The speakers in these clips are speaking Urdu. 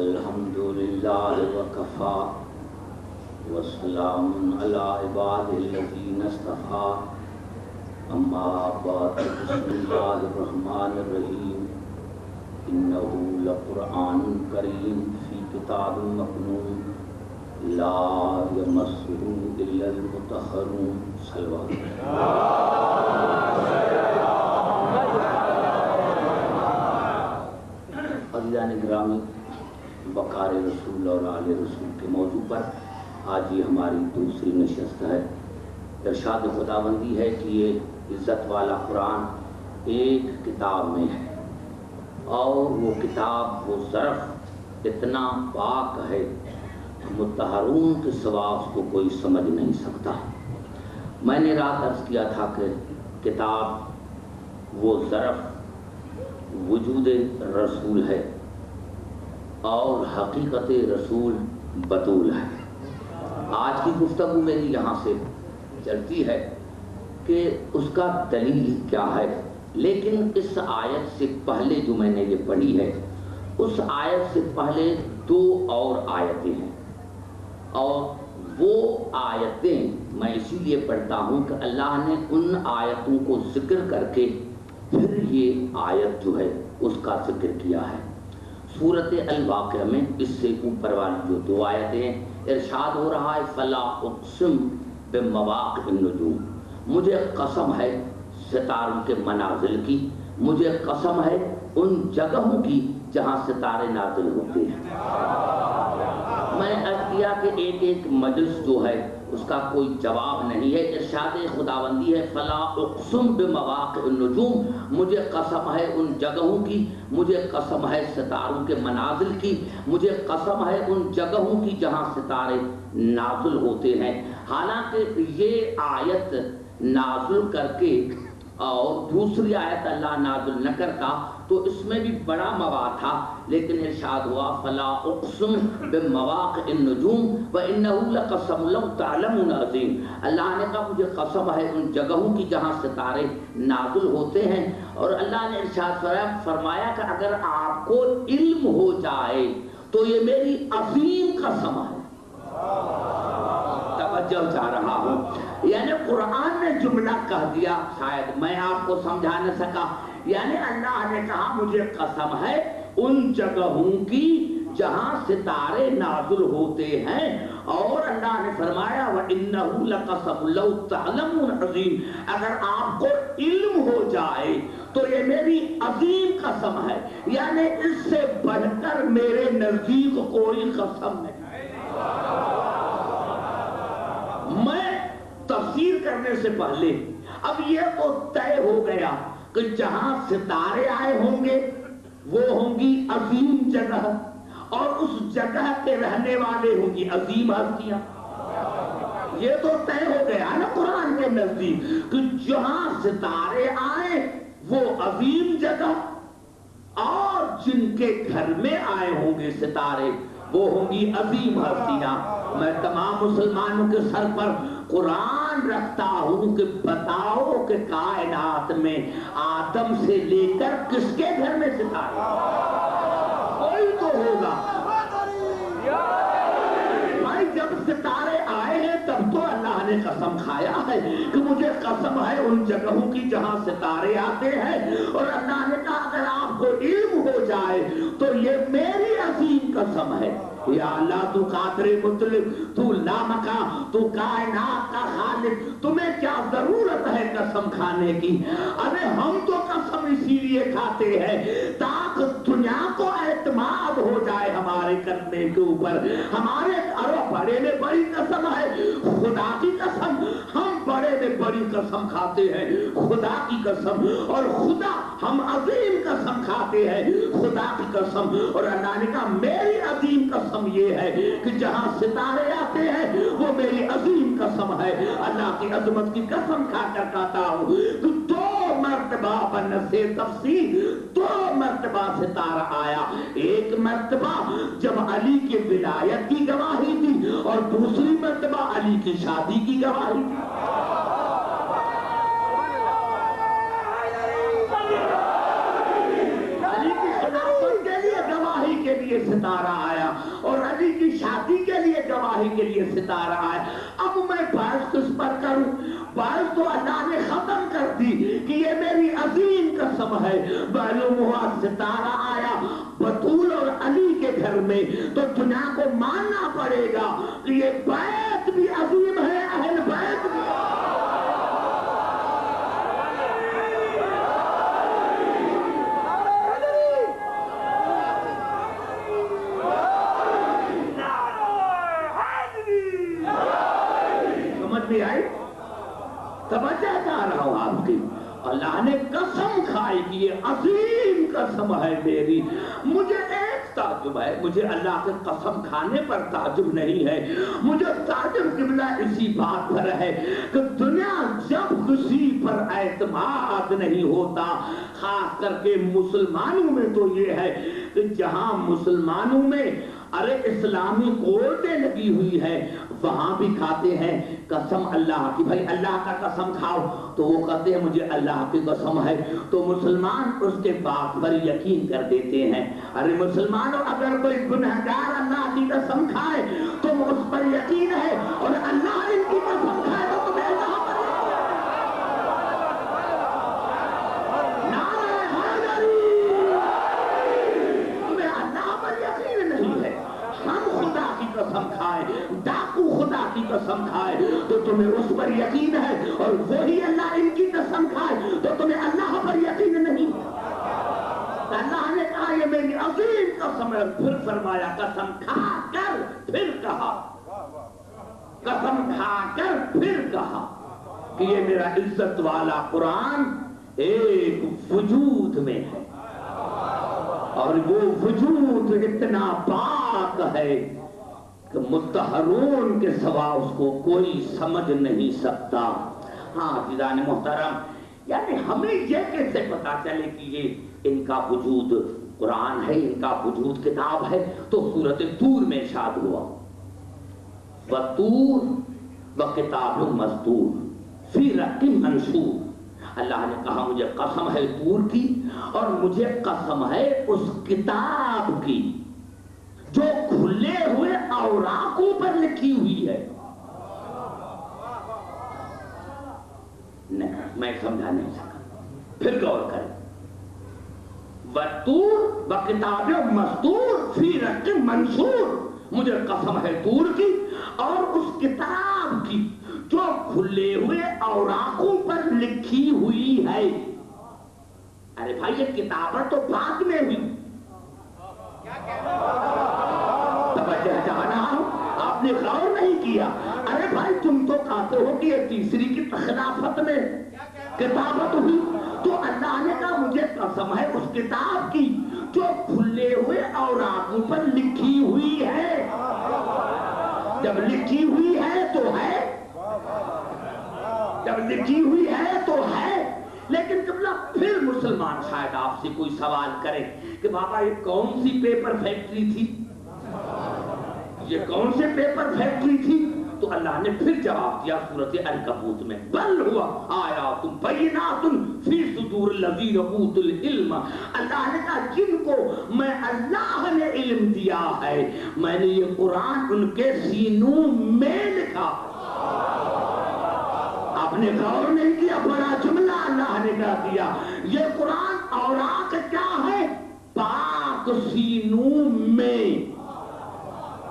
الحمد للہ وکفا وسلام علی عباد الذین اصطفیٰ اما بعد بسم اللہ الرحمن الرحیم انہ لقرآن کریم فی کتاب مکنون لا یمسہ الا المطہرون صلوات عزیزان گرامی، وقار رسول اور آل رسول کے موضوع پر آج یہ ہماری دوسری نشست ہے۔ ارشاد خداوندی ہے کہ یہ عزت والا قرآن ایک کتاب میں ہے اور وہ کتاب، وہ ظرف اتنا پاک ہے کہ مطہرون کے سوا اس کو کوئی سمجھ نہیں سکتا۔ میں نے رات عرض کیا تھا کہ کتاب، وہ ظرف وجود رسول ہے اور حقیقت رسول بطول ہے۔ آج کی گفتگو میری یہاں سے چلتی ہے کہ اس کا دلیل کیا ہے، لیکن اس آیت سے پہلے جو میں نے یہ پڑھی ہے، اس آیت سے پہلے دو اور آیتیں ہیں، اور وہ آیتیں میں اسی لیے پڑھتا ہوں کہ اللہ نے ان آیتوں کو ذکر کر کے پھر یہ آیت جو ہے اس کا ذکر کیا ہے۔ سورۃ الواقعہ میں اس سے اوپر والی جو دو آیتیں ہیں، ارشاد ہو رہا ہے فلا اقسم بمواقع النجوم، مجھے قسم ہے ستاروں کے منازل کی، مجھے قسم ہے ان جگہوں کی جہاں ستارے نازل ہوتے ہیں۔ میں نے عرض کیا کہ ایک ایک مجلس جو ہے اس کا کوئی جواب نہیں ہے۔ ارشاد خداوندی ہے فلا اقسم بمواقع النجوم، مجھے قسم ہے ان جگہوں کی، مجھے قسم ہے ستاروں کے منازل کی، مجھے قسم ہے ان جگہوں کی جہاں ستارے نازل ہوتے ہیں۔ حالانکہ یہ آیت نازل کر کے اور دوسری آیت اللہ نازل نہ کرتا تو اس میں بھی بڑا مواد تھا، لیکن ارشاد ہوا فلا اقسم بمواقع النجوم وانہ لقسم لو تعلمون عظیم۔ اللہ نے کہا مجھے قسم ہے ان جگہوں کی جہاں ستارے نازل ہوتے ہیں، اور اللہ نے ارشاد فرمایا کہ اگر آپ کو علم ہو جائے تو یہ میری عظیم قسم ہے۔ توجہ چاہ رہا ہوں، یعنی قرآن نے جملہ کہہ دیا، شاید میں آپ کو سمجھا نہ سکا، یعنی اللہ نے کہا مجھے قسم ہے ان جگہوں کی جہاں ستارے نازل ہوتے ہیں، اور اللہ نے فرمایا وَإِنَّهُ لَقَسَمٌ لَوْ تَعْلَمُونَ عَظِيمٌ، اگر آپ کو علم ہو جائے تو یہ میری عظیم قسم ہے، یعنی اس سے بڑھ کر میرے نزدیک کوئی قسم نہیں۔ میں تفسیر کرنے سے پہلے اب یہ تو طے ہو گیا کہ جہاں ستارے آئے ہوں گے وہ ہوں گی عظیم جگہ، اور اس جگہ کے رہنے والے ہوں گی عظیم ہستیاں۔ یہ تو طے ہو گیا نا قرآن کے نزدیک کہ جہاں ستارے آئے وہ عظیم جگہ، اور جن کے گھر میں آئے ہوں گے ستارے وہ ہوں گی عظیم ہستیاں۔ میں تمام مسلمانوں کے سر پر قرآن رکھتا ہوں کہ بتاؤ کہ کائنات میں آدم سے لے کر کس کے گھر میں ستارے؟ کوئی تو ہوگا۔ بھائی جب ستارے آئے ہیں تب تو اللہ نے قسم کھایا ہے کہ مجھے قسم ہے ان جگہوں کی جہاں ستارے آتے ہیں، اور اللہ نے کہا اگر آپ کو علم ہو جائے تو یہ میری عظیم قسم ہے۔ یا اللہ تو قادر مطلق، تو لامکاں، تو کائنات کا خالق، تمہیں کیا ضرورت ہے قسم کھانے کی؟ ارے ہم تو قسم اسی لیے کھاتے ہیں تاکہ دنیا کو اعتماد ہو جائے ہمارے کرنے کے اوپر۔ ہمارے بڑے نے بڑی قسم ہے، خدا کی قسم، ہم بڑے نے بڑی قسم کھاتے ہیں، خدا کی قسم، اور خدا ہم عظیم قسم کھاتے ہیں، خدا کی قسم۔ اور اللہ نے کہا میری عظیم قسم یہ ہے کہ جہاں ستارے آتے ہیں وہ میری عظیم قسم ہے۔ اللہ کی عظمت کی قسم کھا کر کہتا ہوں کہ دو مرتبہ بنسے تفسیر، دو مرتبہ ستارہ آیا، ایک مرتبہ جب علی کی ولایت کی گواہی تھی، اور دوسری مرتبہ علی کی شادی کی گواہی تھی۔ علی کی خلافت کے لیے گواہی کے لیے ستارہ آیا اور علی کی شادی کے لیے گواہی کے لیے ستارہ آیا. اب میں بحث کس پر کروں؟ بحث تو اللہ نے ختم کر دی کہ یہ میری عظیم قسم ہے. معلوم ہوا ستارہ آیا بطول اور علی کے گھر میں تو دنیا کو ماننا پڑے گا کہ یہ بیت بھی عظیم ہے, اہل بیت بھی. بھی آئی توجہ چاہ رہا ہوں آپ کی. اللہ نے قسم کھائی کہ یہ عظیم قسم ہے میری. مجھے ایک تعجب ہے, مجھے اللہ کے قسم کھانے پر تعجب نہیں ہے, مجھے تعجب قبلہ اسی بات پر ہے کہ دنیا جب کسی پر اعتماد نہیں ہوتا, خاص کر کے مسلمانوں میں تو یہ ہے کہ جہاں مسلمانوں میں ارے اسلامی کورٹیں لگی ہوئی ہے وہاں بھی کھاتے ہیں قسم اللہ کی. بھائی اللہ کا قسم کھاؤ تو وہ کہتے ہیں مجھے اللہ کی قسم ہے, تو مسلمان اس کے بات پر یقین کر دیتے ہیں. ارے مسلمانوں اگر کوئی گنہگار اللہ کی قسم کھائے تو اس پر یقین ہے, اور اللہ ان کی قسم کھائے تو تمہیں اللہ پر قسم کھائے, ڈاکو خدا کی قسم کھائے تو تمہیں اس پر یقین ہے, اور وہی اللہ ان کی قسم کھائے تو تمہیں اللہ پر یقین نہیں. اللہ نے کہا یہ میری عظیم قسم ہے, پھر فرمایا قسم کھا کر پھر کہا, قسم کھا کر پھر کہا کہ یہ میرا عزت والا قرآن ایک وجود میں ہے, اور وہ وجود اتنا پاک ہے کہ متطہرون کے سوا اس کو کوئی سمجھ نہیں سکتا. ہاں عزیزان محترم, یعنی ہمیں یہ کیسے پتا چلے کہ یہ ان کا وجود قرآن ہے, ان کا وجود کتاب ہے؟ تو سورۃ طور میں ارشاد ہوا وَالطُّورِ وَكِتَابٍ مَّسْطُورٍ فِي رَقٍّ مَّنشُورٍ. اللہ نے کہا مجھے قسم ہے طور کی, اور مجھے قسم ہے اس کتاب کی جو کھلے ہوئے اوراقوں پر لکھی ہوئی ہے. نہیں, میں سمجھا نہیں سکا, پھر غور کریں. وَالطُّورِ وَكِتَابٍ مَّسْطُورٍ فِي رَقٍّ مَّنشُورٍ. مجھے قسم ہے طور کی اور اس کتاب کی جو کھلے ہوئے اوراقوں پر لکھی ہوئی ہے. ارے بھائی یہ کتابت تو بعد میں ہوئی. آپ نے غور نہیں کیا. ارے بھائی تم تو کہتے ہو کہ یہ تیسری کی خلافت میں کتابت ہوئی, تو اللہ نے کہا مجھے قسم ہے اس کتاب کی جو کھلے ہوئے اوراقوں پر لکھی ہوئی ہے. جب لکھی ہوئی ہے تو ہے, جب لکھی ہوئی ہے تو ہے. لیکن قبلہ پھر مسلمان شاید آپ سے کوئی سوال کرے کہ بابا یہ کون سی پیپر فیکٹری تھی, یہ کون سے پیپر فیکٹری تھی؟ تو اللہ نے پھر جواب دیا سورۃ عنکبوت میں بل ہوا آیات بینات فی صدور الذین اوتوا العلم. اللہ نے کہا جن کو میں اللہ نے علم دیا ہے میں نے یہ قرآن ان کے سینوں میں لکھا. آپ نے غور نہیں کیا, بڑا جملہ اللہ نے کہا دیا. یہ قرآن اوراق کیا ہے؟ پاک سینوں میں,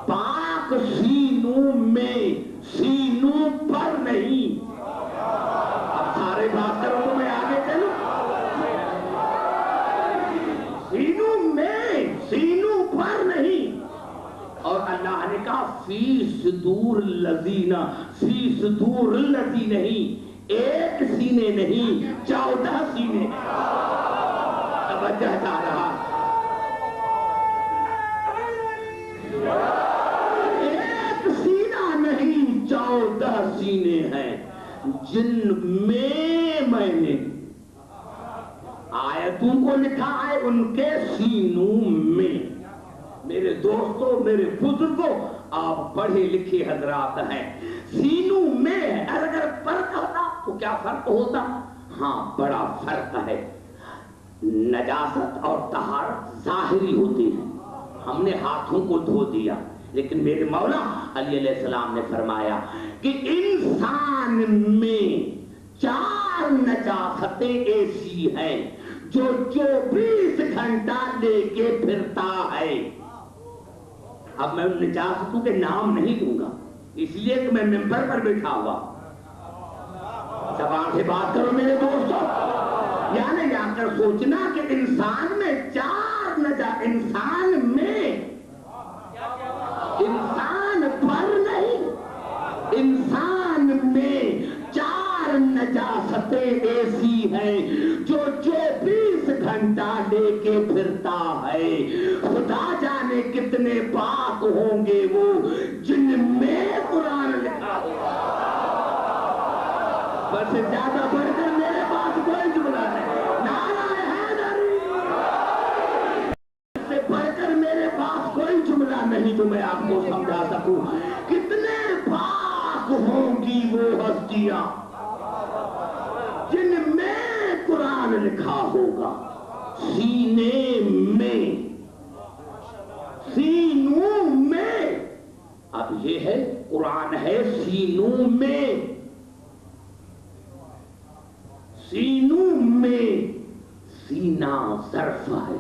پاک سینوں میں, سینوں پر نہیں. اب سارے بات کرو تو میں آگے چلوں. سینوں میں, سینوں پر نہیں. اور اللہ نے کہا فی صدور الذین, فی صدور الذین نہیں, ایک سینے نہیں 14 سینے. توجہ چاہ رہا, ایک سینہ نہیں 14 سینے ہیں جن میں نے آیتوں کو لکھا ہے, ان کے سینوں میں. میرے دوستوں, میرے بزرگوں, آپ پڑھے لکھے حضرات ہیں, سینوں میں ہے. اگر فرق ہوتا تو کیا فرق ہوتا؟ ہاں بڑا فرق ہے. نجاست اور طہارت ظاہری ہوتی ہے, ہم نے ہاتھوں کو دھو دیا، لیکن میرے مولا علی علیہ السلام نے فرمایا کہ انسان میں 4 نجاستیں ایسی ہیں جو 24 گھنٹہ لے کے پھرتا ہے۔ اب میں ان نجاستوں کے نام نہیں دوں گا، اس لیے کہ میں ممبر پر بیٹھا ہوا۔ زبان سے بات کرو میرے دوستو، یعنی جا کر سوچنا کہ انسان میں 4 انسان میں، انسان پر نہیں، انسان میں 4 نجاستیں ایسی ہیں جو 24 گھنٹہ لے کے پھرتا ہے۔ خدا جانے کتنے پاک ہوں گے وہ جن میں قرآن لکھا ہوگا۔ بس زیادہ بڑھ کر میرے پاس کوئی جملہ نہیں، نعرہ حیدری، اس سے بڑھ کر میرے پاس کوئی جملہ نہیں جو میں آپ کو سمجھا سکوں۔ کتنے پاک ہوں گی وہ ہستیاں جن میں قرآن لکھا ہوگا۔ سینے میں، سینوں میں، اب یہ ہے قرآن ہے سینوں میں، سینوں میں، سینہ ظرف ہے،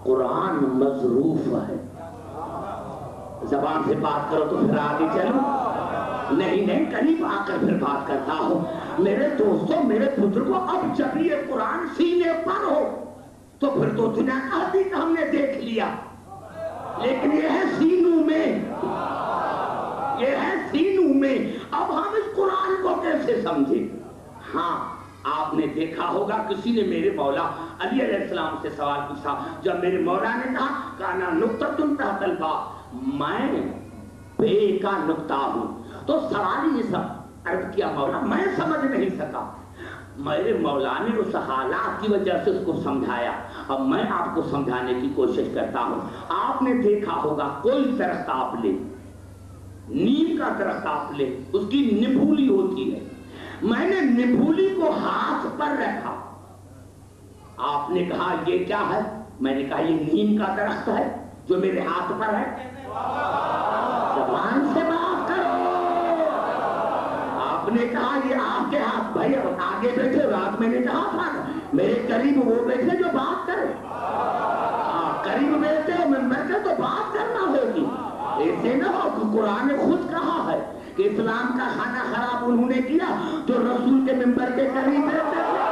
قرآن مظروف ہے۔ زبان سے بات کرو تو پھر آگے چلو، نہیں قریب آ کر پھر بات کرتا ہوں۔ میرے دوستوں، میرے بزرگوں، اب جب یہ قرآن سینے پر ہو تو پھر تو دنیا کا حقیقت ہم نے دیکھ لیا، لیکن یہ ہے سینوں میں، یہ ہے سینوں میں۔ اب ہم اس قرآن کو کیسے سمجھیں؟ ہاں، آپ نے دیکھا ہوگا کسی نے میرے مولا علی علیہ السلام سے سوال پوچھا، جب میرے مولا نے کہا کانا نقطۃ تحت الباء، میں بے کا نقطہ ہوں، تو سوال یہ سب عرض کیا مولا میں سمجھ نہیں سکا۔ میرے مولا نے اس حالات کی وجہ سے اس کو سمجھایا، اب میں آپ کو سمجھانے کی کوشش کرتا ہوں۔ آپ نے دیکھا ہوگا کوئی درخت آپ لے، نیم کا درخت آپ لے، اس کی نبھولی ہوتی ہے، میں نے نبھولی کو ہاتھ پر رکھا، آپ نے کہا یہ کیا ہے؟ میں نے کہا یہ نیم کا درخت ہے جو میرے ہاتھ پر ہے۔ زبان سے بات کرو۔ آپ نے کہا یہ آپ کے ہاتھ، بھائی آگے بیٹھے، رات میں نے کہا تھا میرے قریب وہ بیٹھے جو بات کرے، قریب بیٹھے ہو ممبر کے تو بات کرنا ہوگی، ایسے نہ ہو کہ قرآن نے خود کہا ہے کہ اسلام کا کھانا خراب انہوں نے کیا جو رسول کے ممبر کے قریب بیٹھے تھے۔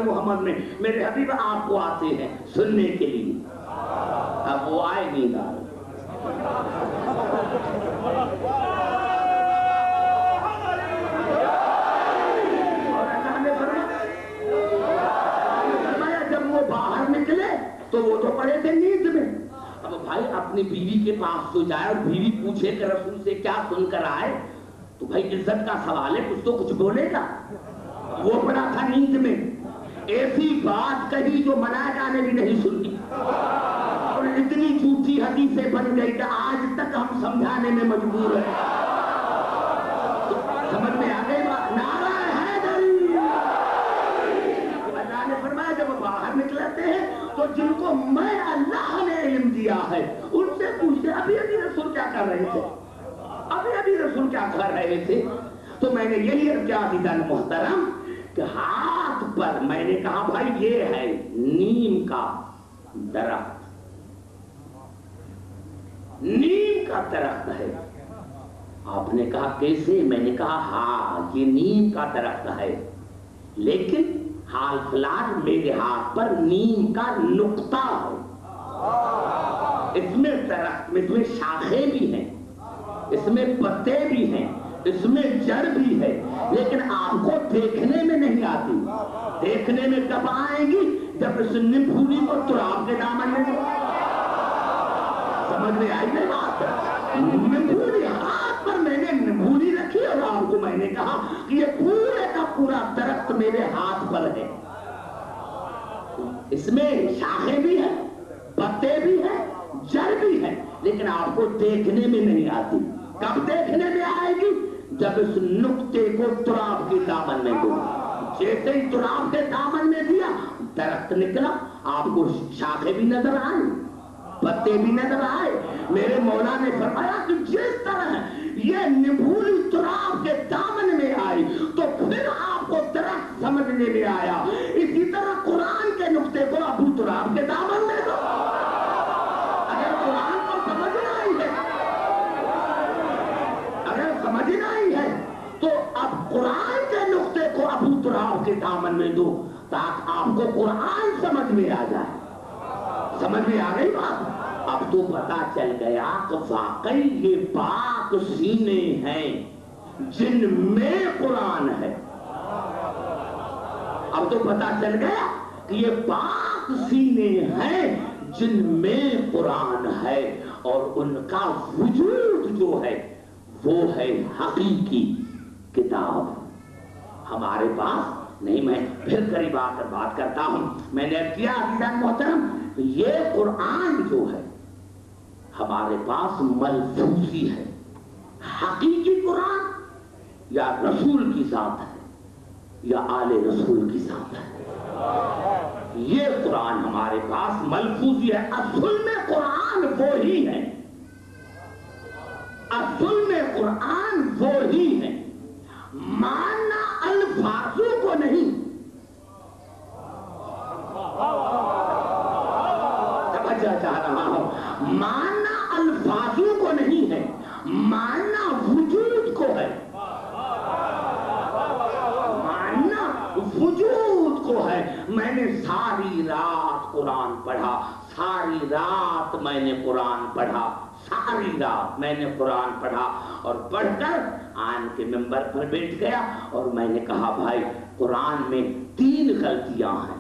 محمد میں میرے حبیب آپ کو آتے ہیں سننے کے لیے، اب وہ آئے نہیں گا۔ جب وہ باہر نکلے تو وہ تو پڑے تھے نیند میں۔ اب بھائی اپنی بیوی کے پاس تو جائے اور بیوی پوچھے کہ رسول سے کیا سن کر آئے، تو بھائی عزت کا سوال ہے، کچھ تو کچھ بولے گا۔ وہ پڑا تھا نیند میں، ایسی بات کہی جو ملائکہ نے بھی نہیں سنی، اور اتنی جھوٹی حدیثیں بن گئی کہ آج تک ہم سمجھانے میں مجبور ہیں۔ سمجھ میں آ گئی بات؟ نعرہ حیدری۔ اللہ نے فرمایا جب باہر نکلتے ہیں تو جن کو میں اللہ نے علم دیا ہے ان سے پوچھتے ابھی رسول کیا کر رہے تھے، ابھی رسول کیا کر رہے تھے؟ تو میں نے یہی کیا دیدن محترم کہ ہاتھ پر میں نے کہا بھائی یہ ہے نیم کا درخت، نیم کا درخت ہے۔ آپ نے کہا کیسے؟ میں نے کہا ہاں یہ نیم کا درخت ہے، لیکن حال فی الحال میرے ہاتھ پر نیم کا نقطہ ہے، اس میں درخت میں، اس میں شاخیں بھی ہیں، اس میں پتے بھی ہیں، اس میں جڑ بھی ہے، لیکن آپ کو دیکھنے میں نہیں آتی۔ دیکھنے میں کب آئیں گی؟ جب اس نبھولی کو تراب کے دامن میں، سمجھ میں آئی نہیں بات؟ نبھولی ہاتھ پر میں نے نبھولی رکھی اور آپ کو میں نے کہا کہ یہ پورے کا پورا درخت میرے ہاتھ پر ہے، اس میں شاخیں بھی ہیں، پتے بھی ہیں، جڑ بھی ہے، لیکن آپ کو دیکھنے میں نہیں آتی۔ کب دیکھنے میں آئے گی؟ جب اس نقطے کو تراب کے دامن میں دو۔ جیسے ہی تراب کے دامن میں دیا، درخت نکلا، آپ کو شاخیں بھی نظر آئی، پتے بھی نظر آئے۔ میرے مولا نے فرمایا کہ جس طرح یہ نبھولی تراب کے دامن میں آئی تو پھر آپ کو درخت سمجھنے میں آیا، اسی طرح قرآن کے نقطے کو ابو تراب کے دامن میں دو۔ اگر قرآن کو سمجھنا ہی ہے، اگر سمجھنا ہی ہے تو اب قرآن کے نقطے کو ابو تراب کے دامن میں دو تاکہ آپ کو قرآن سمجھ میں آ جائے۔ سمجھ میں آ گئی بات؟ اب تو پتا چل گیا کہ واقعی یہ پاک سینے ہیں جن میں قرآن ہے۔ اب تو پتا چل گیا کہ یہ پاک سینے ہیں جن میں قرآن ہے، اور ان کا وجود جو ہے وہ ہے حقیقی کتاب ہمارے پاس نہیں۔ میں پھر قریب آ کر بات کرتا ہوں۔ میں نے کیا عزیزان محترم، یہ قرآن جو ہے ہمارے پاس ملفوظی ہے، حقیقی قرآن یا رسول کی ذات ہے یا آل رسول کی ذات ہے۔ یہ قرآن ہمارے پاس ملفوظی ہے۔ اصل میں قرآن وہی ہے، اصل میں قرآن وہی ہے، ماننا الفاظوں کو نہیں، توجہ چاہ رہا ہوں، ماننا الفاظوں کو نہیں ہے، ماننا وجود کو ہے، ماننا وجود کو ہے۔ میں نے ساری رات قرآن پڑھا، ساری رات میں نے قرآن پڑھا، ساری رات میں نے قرآن پڑھا، اور پڑھ کر آن کے ممبر پر بیٹھ گیا اور میں نے کہا بھائی قرآن میں 3 غلطیاں ہیں۔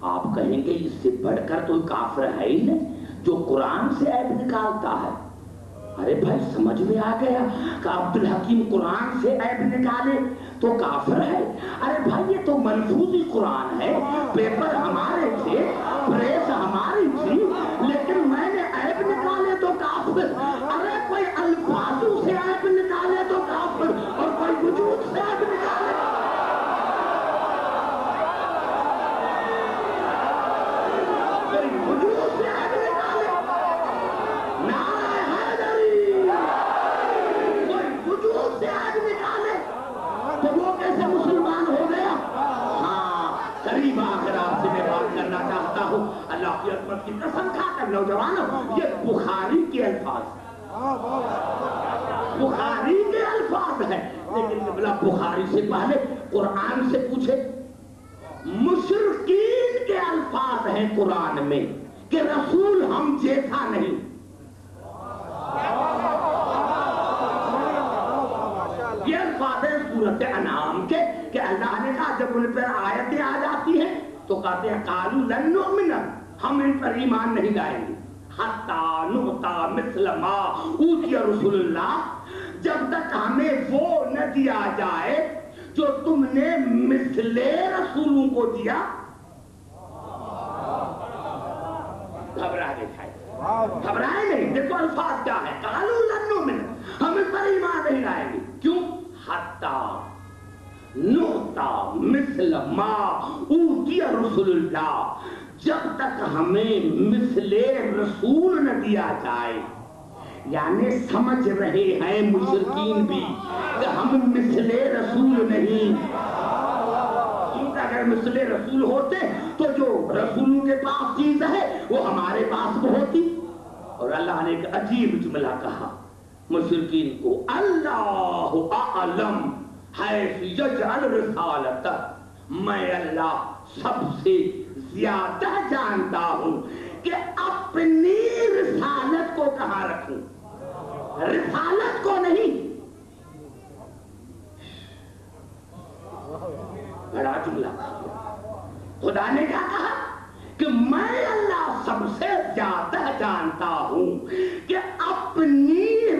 آپ کہیں گے اس سے بڑھ کر تو کافر ہے ہی نہیں جو قرآن سے عیب نکالتا ہے۔ ارے بھائی سمجھ میں آ گیا کہ عبدالحکیم قرآن سے عیب نکالے تو کافر ہے؟ ارے بھائی یہ تو ملفوظی قرآن ہے، پیپر ہمارے تھے، پریس ہماری تھی، لیکن میں نے عیب نکالے تو کافر۔ ارے کوئی الفاظوں سے عیب نکالے تو کافر، اور کوئی وجود سے عیب نکالے۔ کوئی وجود سے عیب نکالے، نعرہ حیدری، کوئی وجود سے عیب نکالے تو وہ کیسے مسلمان ہو گیا؟ ہاں قریب آ کر آپ سے میں بات کرنا چاہتا ہوں، اللہ کی عظمت کی قسم کھا کر نوجوانوں، یہ بخاری کے الفاظ، بخاری کے الفاظ ہیں، لیکن قبلہ بخاری سے پہلے قرآن سے پوچھے، مشرکین کے الفاظ ہیں قرآن میں کہ رسول ہم جیسا نہیں۔ یہ الفاظ ہیں سورۃ انعام کے کہ اللہ نے کہا جب ان پر آیتیں آ جاتی ہیں تو کہتے ہیں قالوا لن نؤمن، ہم ان پر ایمان نہیں لائیں گے حتی نؤتی مثل ما اوتی رسول اللہ، جب تک ہمیں وہ نہ دیا جائے جو تم نے مثل رسولوں کو دیا۔ گھبرائے نہیں، دیکھو الفاظ کیا ہے، قالوا لن نؤمن، ہم ان پر ایمان نہیں لائیں گے، کیوں؟ حتی نؤتی مثل ما اوتی رسول اللہ، جب تک ہمیں مثل رسول نہ دیا جائے۔ یعنی سمجھ رہے ہیں مشرکین بھی کہ ہم مثل رسول نہیں، کیونکہ اگر مثل رسول ہوتے تو جو رسولوں کے پاس چیز ہے وہ ہمارے پاس بھی ہوتی۔ اور اللہ نے ایک عجیب جملہ کہا مشرکین کو، اللہ اعلم حیث یجعل رسالتہ، میں اللہ سب سے زیادہ جانتا ہوں کہ اپنی رسالت کو کہاں رکھوں، رسالت کو نہیں۔ بڑا جملہ خدا نے کیا کہا کہ میں اللہ سب سے زیادہ جانتا ہوں کہ اپنی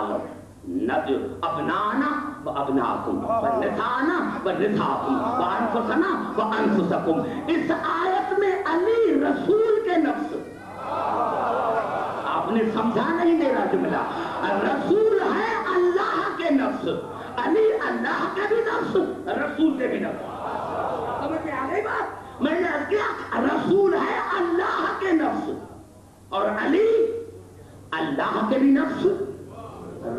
تعالوا ابنانا و ابناکم و نسانا و نساکم و انفسنا و انفسکم. اس آیت میں علی رسول کے نفس، آپ نے سمجھا نہیں میرا جملہ، رسول ہے اللہ کے نفس، علی اللہ کے بھی نفس، رسول کے بھی نفس. سمجھ میں آ گئی بات؟ میں نے عرض کیا رسول ہے اللہ کے نفس اور علی اللہ کے بھی نفس،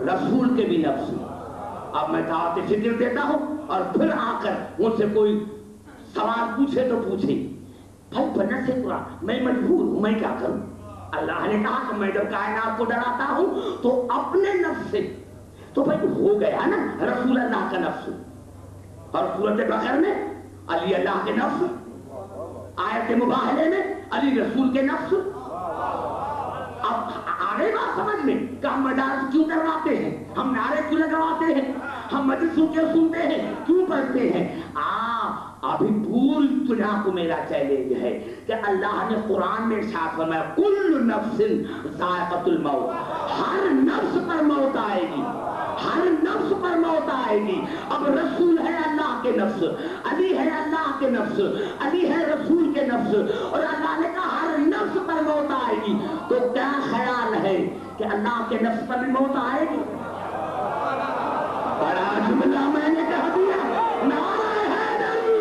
رسول کے بھی نفس. اب میں دعوت فکر دیتا ہوں اور پھر آ کر مجھ سے کوئی سوال پوچھے تو پوچھے. بھائی بنت سے قرآن میں مجبور ہوں، میں کیا کروں؟ اللہ نے کہا کہ میں جب کائنات کو ڈراتا ہوں تو اپنے نفس سے، تو بھائی ہو گیا نا رسول اللہ کا نفس. اور سورۃ بقرہ میں علی اللہ کے نفس، آیت مباہلے میں علی رسول کے نفس. اب آگے بات سمجھ میں کہ ہم مدارس کیوں کرواتے ہیں، ہم نعرے کیوں لگواتے ہیں، ہم مجلسوں کیوں سنتے ہیں، کیوں پڑھتے ہیں؟ ابھی پوری دنیا کو میرا چیلنج ہے کہ اللہ نے قرآن میں ارشاد فرمایا کل نفس ذائقۃ الموت، ہر نفس پر موت آئے گی، ہر نفس پر موت آئے گی. اب رسول ہے اللہ کے نفس، علی ہے اللہ کے نفس، علی ہے رسول کے نفس، اور اللہ نے کہا ہر نفس پر موت آئے گی. تو کیا خیال ہے کہ اللہ کے نفس پر بھی موت آئے گی؟ بڑا جملہ میں نے کہہ دیا، نعرہ حیدری.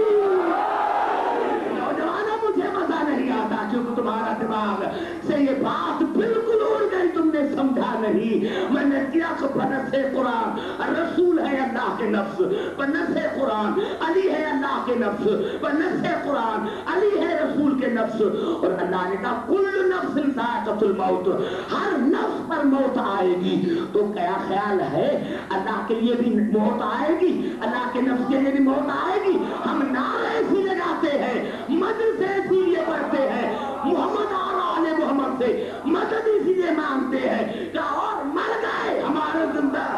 نوجوانوں مجھے مزہ نہیں آتا کیونکہ تمہارا دماغ سے یہ بات بالکل اڑ گئی، تم نے سمجھا نہیں. میں نے کیا کہ بنت قرآن رسول ہے اللہ کے نفس، بنت قرآن علی ہے اللہ کے نفس، بنت قرآن علی ہے رسول کے نفس. اور اللہ نے کہا کل نفس ذائقۃ الموت، ہر نفس پر موت آئے گی. تو کیا خیال ہے اللہ کے لیے بھی موت آئے گی، اللہ کے نفس کے لیے بھی موت آئے گی؟ ہم نعرے اسی لگاتے ہیں، مدرسے اسی لیے پڑھتے ہیں، محمد اور آل محمد سے مدد اسی لیے مانگتے ہیں کہ اور مر گئے ہمارے زندہ.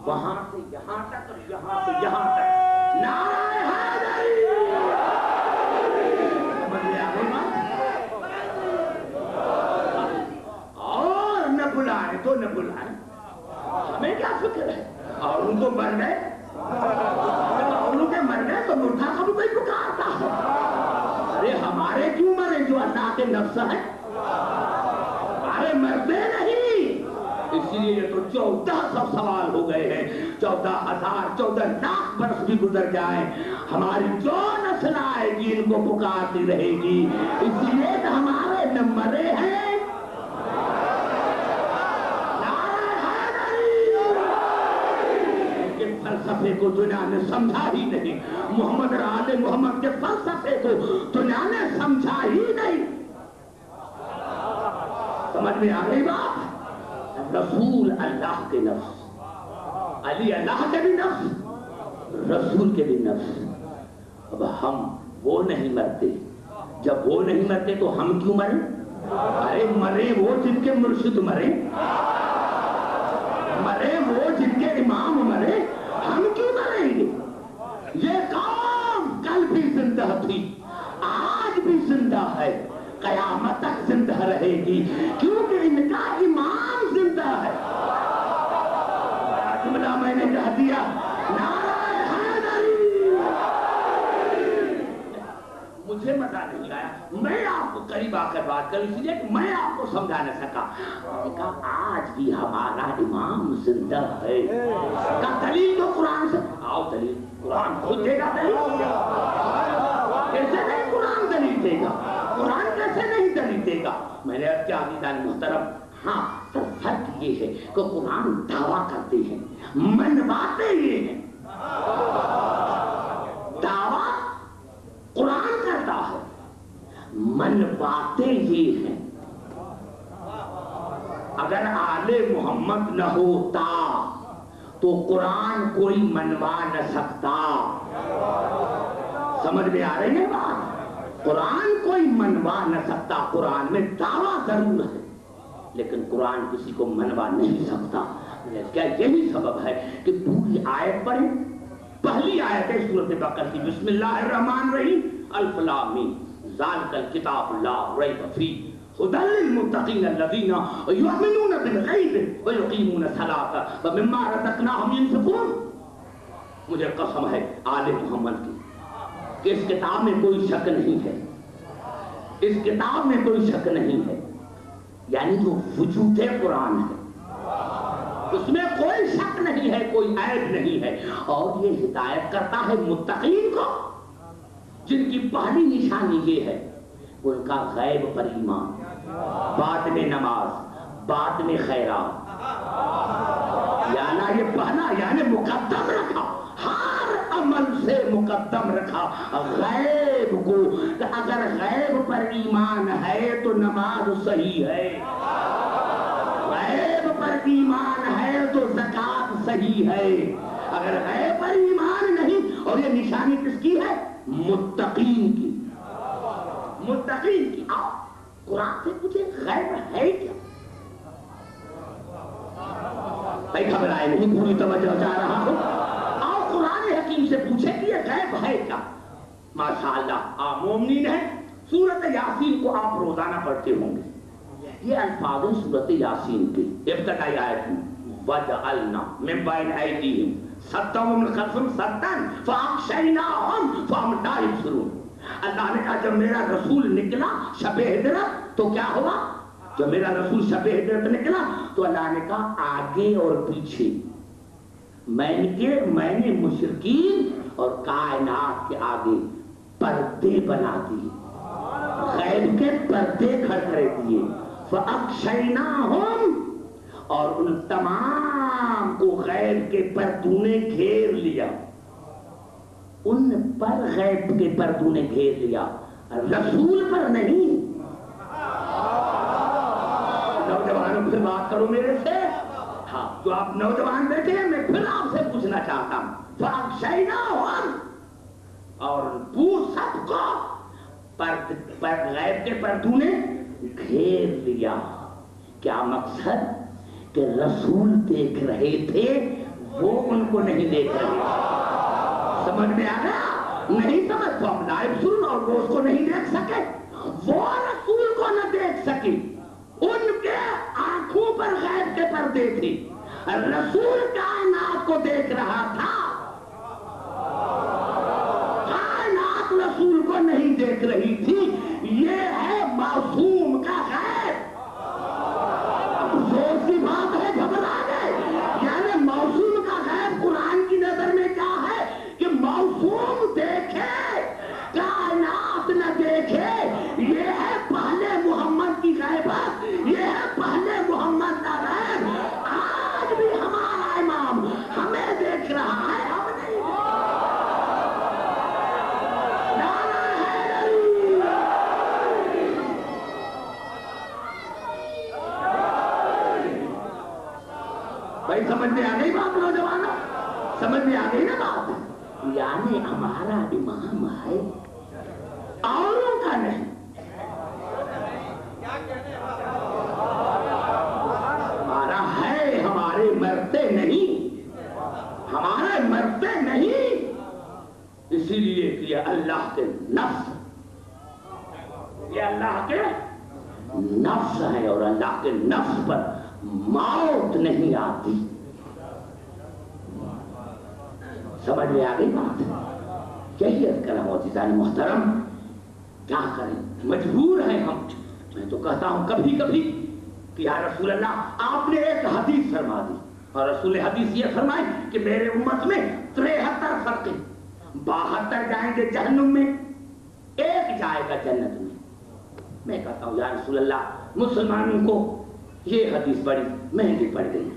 وہاں سے یہاں تک اور یہاں سے یہاں تک نعرہ حیدری. سمجھ میں آ گئی بات؟ اور نہ بلائے تو نہ بلائے، ہمیں کیا فکر ہے؟ اور ان کو مر گئے، ان کے مر گئے تو مردہ کو بھی کوئی پکارتا ہے. ارے ہمارے کیوں مرے جو اللہ کے نفس ہے؟ ارے مرتے نہیں. اسی لیے تو 1400 سوال ہو گئے ہیں، 14,000 14 لاکھ برس بھی گزر جائیں، ہماری جو نسل آئے گی ان کو پکارتی رہے گی. اسی لیے تو ہمارے نہ مرے ہیں. نعرہ حیدری. لیکن فلسفے کو دنیا نے سمجھا ہی نہیں، محمد اور آل محمد کے فلسفے کو دنیا نے سمجھا ہی نہیں. سمجھ میں آ گئی بات؟ رسول اللہ کے نفس، علی اللہ کے بھی نفس، رسول کے بھی نفس. اب ہم وہ نہیں مرتے، جب وہ نہیں مرتے تو ہم کیوں مریں؟ ارے مرے وہ جن کے مرشد مرے، مرے وہ جن کے امام مرے، ہم کیوں مریں گے؟ یہ قوم کل بھی زندہ تھی، آج بھی زندہ ہے، قیامت تک زندہ رہے گی، کیونکہ ان کا امام زندہ ہے. جملہ میں نے کہہ دیا، نعرہ حیدری. مجھے مزہ نہیں آیا، میں آپ کو قریب آ کر بات کروں، اس لیے کہ میں آپ کو سمجھا نہ سکا. کہا آج بھی ہمارا امام زندہ ہے. کہا دلیل تو قرآن سے. آؤ دلیل، قرآن خود دے گا دلیل. کیسے نہیں قرآن دلیل دے گا؟ قرآن کیسے نہیں دلیل دے گا؟ میں نے کیا عزیزان محترم، ہاں تو فرق یہ ہے کہ قرآن دعویٰ کرتے ہیں، منواتے یہ ہیں. دعویٰ قرآن کرتا ہے، منواتے یہ ہیں. اگر آل محمد نہ ہوتا تو قرآن کوئی منوا نہ سکتا. سمجھ میں آ رہی ہے بات؟ قرآن کوئی منوا نہ سکتا، قرآن میں دعویٰ ضرور ہے. لیکن قرآن کسی کو منوا نہیں سکتا. کیا یہی سبب ہے کہ پوری آیت پڑھیں؟ پہلی آیت ہے سورۃ بقرہ کی، بسم اللہ الرحمن الرحیم، الف لام میم، ذالک الکتاب لا ریب فیہ ھدی للمتقین الذین یؤمنون بالغیب ویقیمون الصلاۃ ومما رزقناہم ینفقون. مجھے قسم ہے آل محمد کی کہ اس کتاب میں کوئی شک نہیں ہے، اس کتاب میں کوئی شک نہیں ہے، یعنی جو وجود قرآن ہے اس میں کوئی شک نہیں ہے، کوئی عیب نہیں ہے. اور یہ ہدایت کرتا ہے متقین کو، جن کی پہلی نشانی یہ ہے ان کا غیب پر ایمان، بعد میں نماز، بعد میں خیرات. یعنی یہ پہلا یعنی مقدم رکھا، ہر عمل سے مقدم رکھا غیب کو. اگر غیب پر ایمان ہے تو نماز صحیح ہے، غیب پر ایمان ہے تو زکات صحیح ہے. اگر غیب پر ایمان نہیں، اور یہ نشانی کس کی ہے؟ متقین کی، متقین کی. آؤ قرآن سے پوچھے غیب ہے کیا؟ بھائی گھبرائے نہیں، پوری توجہ چاہ رہا ہوں. آؤ قرآن حکیم سے پوچھے کہ یہ غیب ہے کیا. ماشاءاللہ آپ مومنین ہیں، سورۃ یاسین کو آپ روزانہ پڑھتے ہوں گے. یہ الفاظ ہیں سورۃ یاسین کے ابتدائی آیت میں، وَجَعَلْنَا مِن بَيْنِ أَيْدِيهِمْ سَدًّا وَمِن خَلْفِهِمْ سَدًّا فَأَغْشَيْنَاهُمْ فَهُمْ لَا يُبْصِرُونَ. اللہ نے کہا جب میرا رسول نکلا شب ہجرت تو کیا ہوا؟ جب میرا رسول شب ہجرت نکلا تو اللہ نے کہا آگے اور پیچھے میں نے مشرکین اور کائنات کے آگے پردے بنا دیے، غیب کے پردے کھڑے دیے. فَأَغْشَيْنَاهُمْ، اور ان تمام کو غیب کے پردوں نے گھیر لیا، ان پر غیب کے پردوں نے گھیر لیا، رسول پر نہیں. نوجوانوں پھر بات کرو میرے سے. ہاں جو آپ نوجوان بیٹھے ہیں میں پھر آپ سے پوچھنا چاہتا ہوں، فَأَغْشَيْنَاهُمْ، اور سب کو غیب کے پردوں نے گھیر لیا. کیا مقصد؟ کہ رسول دیکھ رہے تھے وہ ان کو نہیں دیکھ رہے. سمجھ میں آ گیا؟ نہیں سمجھ تو ہم لائب سن، اور وہ اس کو نہیں دیکھ سکے، وہ رسول کو نہ دیکھ سکے. ان کے آنکھوں پر غیب کے پردے تھے، رسول کائنات کو دیکھ رہا تھا، کائنات رسول کو نہیں دیکھ رہی تھی. یہ ہے معصوم کا غیب. افسوس کی بات ہے گھبرا گئے. یعنی معصوم کا غیب قرآن کی نظر میں کیا ہے کہ معصوم دیکھے کائنات نہ دیکھے. یہ ہے پہلے محمد کی غیبت، یہ ہے پہلے محمد کا غیب. آج بھی ہمارا امام ہمیں دیکھ رہا ہے، ہم نہیں. بھائی سمجھ میں آ گئی بات نوجوانوں؟ سمجھ میں آ گئی نا بات؟ یعنی ہمارا امام ہے، اوروں کا نہیں. ہمارا ہے، ہمارے مرتے نہیں، ہمارے مرتے نہیں. اسی لیے کہ یہ اللہ کے نفس، یہ اللہ کے نفس ہے، اور اللہ کے نفس پر موت نہیں آتی. سمجھ میں آ گئی بات؟ یہی عرض کرا معززان محترم، کیا کریں، مجبور ہیں ہم. میں تو کہتا ہوں کبھی کبھی کہ یا رسول اللہ آپ نے ایک حدیث فرما دی، اور رسول حدیث یہ فرمائے کہ میرے امت میں 73 فرقے، 72 جائیں گے جہنم میں، ایک جائے گا جنت میں. میں کہتا ہوں یا رسول اللہ مسلمانوں کو یہ حدیث بڑی مہنگی پڑ گئی،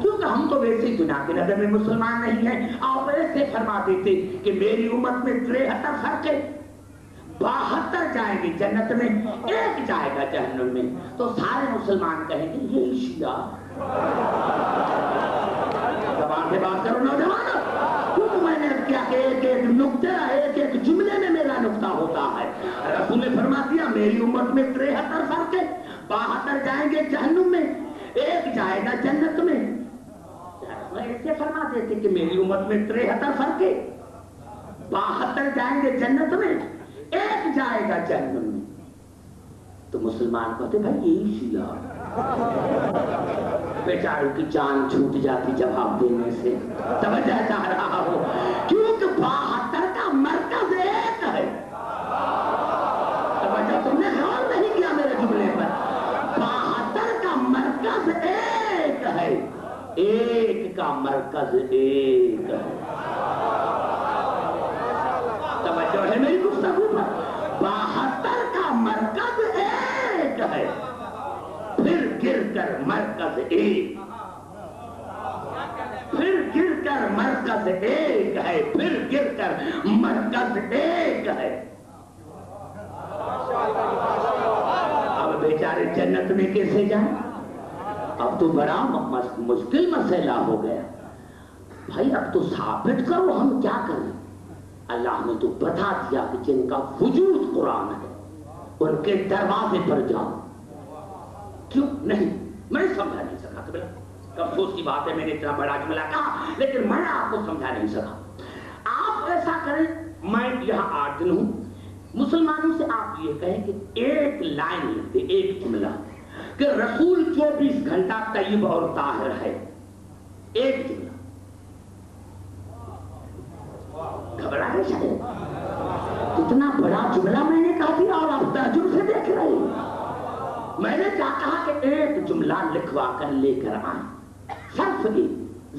کیونکہ ہم تو ویسے ہی دنیا کی نظر میں مسلمان نہیں ہیں. آپ ایسے فرما دیتے کہ میری امت میں 73 فرقے، 72 جائیں گے جنت میں، ایک جائے گا جہنم میں، تو سارے مسلمان کہیں گے یہ شیعہ. زبان سے بات کرو نوجوانوں. کیوں میں نے کیا کہ ایک ایک نقطہ، ایک ایک جملے میں میرا نقطہ ہوتا ہے. رسول نے فرما دیا میری امت میں 73 فرقے، 72 جائیں گے جہنم میں، ایک جائے گا جنت میں۔ ایسے فرما دیتے کہ میری امت میں 73 فرقے، 72 جائیں گے جنت میں، ایک جائے گا جہنم میں۔ تو مسلمان کہتے بھائی یہی شیعہ، بیچاروں کی جان چھوٹ جاتی جواب دینے سے، توجہ چاہ رہا ہو، کیونکہ 72 کا مرکز ایک ہے۔ توجہ تم نے غور نہیں کیا میرے جملے پر، 72 کا مرکز ایک ہے، ایک کا مرکز ایک ہے۔ توجہ ہے میری گفتگو پر، 72 کا مرکز ایک ہے، پھر گر کر مرکز ایک، پھر گر کر مرکز ایک ہے، پھر گر کر مرکز ایک ہے۔ اب بیچارے جنت میں کیسے جائیں؟ اب تو بڑا مشکل مسئلہ ہو گیا بھائی، اب تو ثابت کرو ہم کیا کریں۔ اللہ نے تو بتا دیا کہ جن کا وجود قرآن ہے ان کے دروازے پر جاؤ۔ کیوں نہیں؟ میں سمجھا نہیں سکا، تو افسوس کی بات ہے میں نے اتنا بڑا جملہ کہا لیکن میں آپ کو سمجھا نہیں سکا۔ آپ ایسا کریں، میں یہاں 8 دن ہوں، مسلمانوں سے آپ یہ کہیں کہ ایک لائن لکھ دیں، ایک جملہ کہ رسول 24 گھنٹہ طیب اور طاہر ہے، ایک جملہ۔ گھبرا ہے شاید، اتنا بڑا جملہ میں نے کہا دیا اور آپ تعجب سے دیکھ رہے ہیں۔ میں نے کیا کہا کہ ایک جملہ لکھوا کر لے کر آئیں، صرف ایک،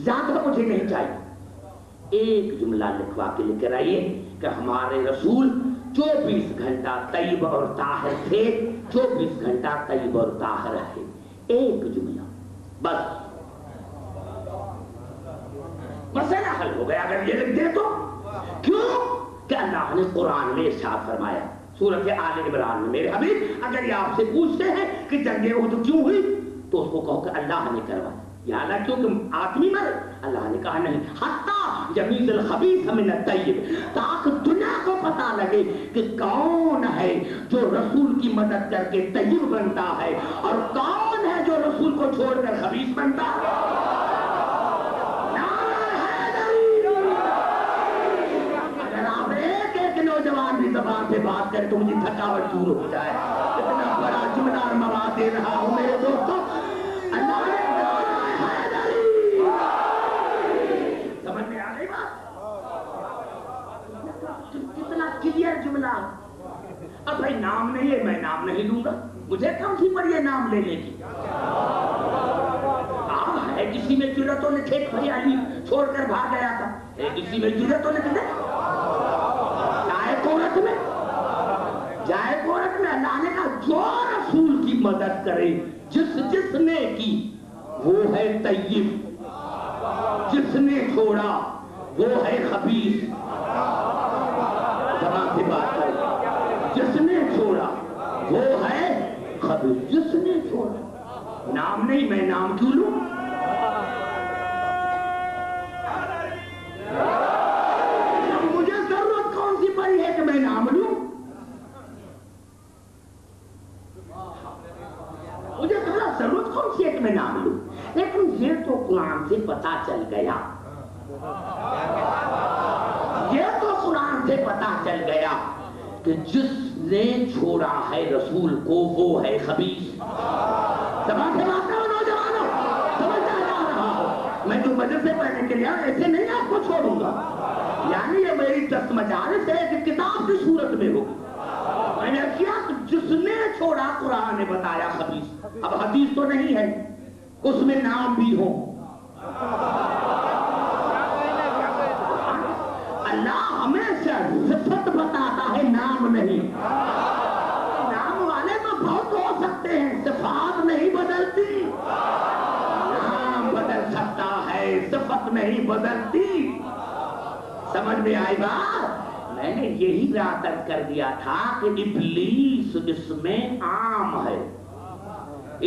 زیادہ مجھے نہیں چاہیے، ایک جملہ لکھوا کے لے کر آئیے کہ ہمارے رسول 24 گھنٹہ طیب اور طاہر تھے، 24 گھنٹہ طیب اور طاہر ہے، ایک جملہ بس، مسئلہ حل ہو گیا اگر یہ لکھ دے تو۔ کیوں کہ اللہ نے قرآن میں ارشاد فرمایا سورۃ آل عمران میں، میرے حبیب اگر یہ آپ سے پوچھتے ہیں کہ جنگ احد کیوں ہوئی تو اس کو کہو کہ اللہ نے کروایا، یہاں کیونکہ آدمی مرے، اللہ نے کہا نہیں، حتیٰ یمیز الخبیث من الطیب، تاکہ دنیا کو پتا لگے کہ کون ہے جو رسول کی مدد کر کے طیب بنتا ہے اور کون ہے جو رسول کو چھوڑ کر خبیث بنتا ہے۔ نوجوان بھی زبان سے بات کرے تو مجھے تھکاوٹ دور ہو جائے، اتنا بڑا جملہ اور مواد دے رہا ہوں میرے دوستوں۔ اللہ نے سمجھ میں آ گئی بات؟ کتنا کلیئر جملہ۔ اب بھائی نام نہیں ہے، میں نام نہیں لوں گا، مجھے کم سی پڑی ہے نام لینے کی۔ ہے کسی میں جرأت تو لکھے بھائی علی چھوڑ کر بھاگ گیا تھا، ہے کسی میں جرأت تو لکھ دے، جائے عورت میں اللہ نے کہا جو رسول کی مدد کرے، جس نے کی وہ ہے طیب، جس نے چھوڑا وہ ہے خبیث۔ زبان سے بات کرے، جس نے چھوڑا وہ ہے خبیث، جس نے چھوڑا، نام نہیں، میں نام کیوں لوں؟ مجھے ضرورت کون سی پڑی ہے کہ میں نام لوں؟ مجھے ضرورت کون سی ہے کہ میں نام لوں؟ لیکن یہ تو قرآن سے پتا چل گیا، یہ تو قرآن سے پتا چل گیا کہ جس نے چھوڑا ہے رسول کو وہ ہے خبیث۔ سمجھ سے بات کرو نوجوانوں، سمجھا جا رہا ہو، میں تو وجہ سے پڑھنے کے لیے ایسے نہیں آپ کو چھوڑوں گا، یعنی یہ میری دست مجالس ہے کہ کتاب کی صورت میں ہو۔ میں نے کیا جس نے چھوڑا قرآن نے بتایا خبیث، اب حدیث تو نہیں ہے اس میں نام بھی ہو۔ اللہ ہمیشہ صفت بتاتا ہے، نام نہیں۔ نام والے تو بہت ہو سکتے ہیں، صفات نہیں بدلتی، نام بدل سکتا ہے، صفت نہیں بدلتی۔ سمجھ میں آئی بات؟ میں نے یہی راتب کر دیا تھا کہ ابلیس اس میں عام ہے،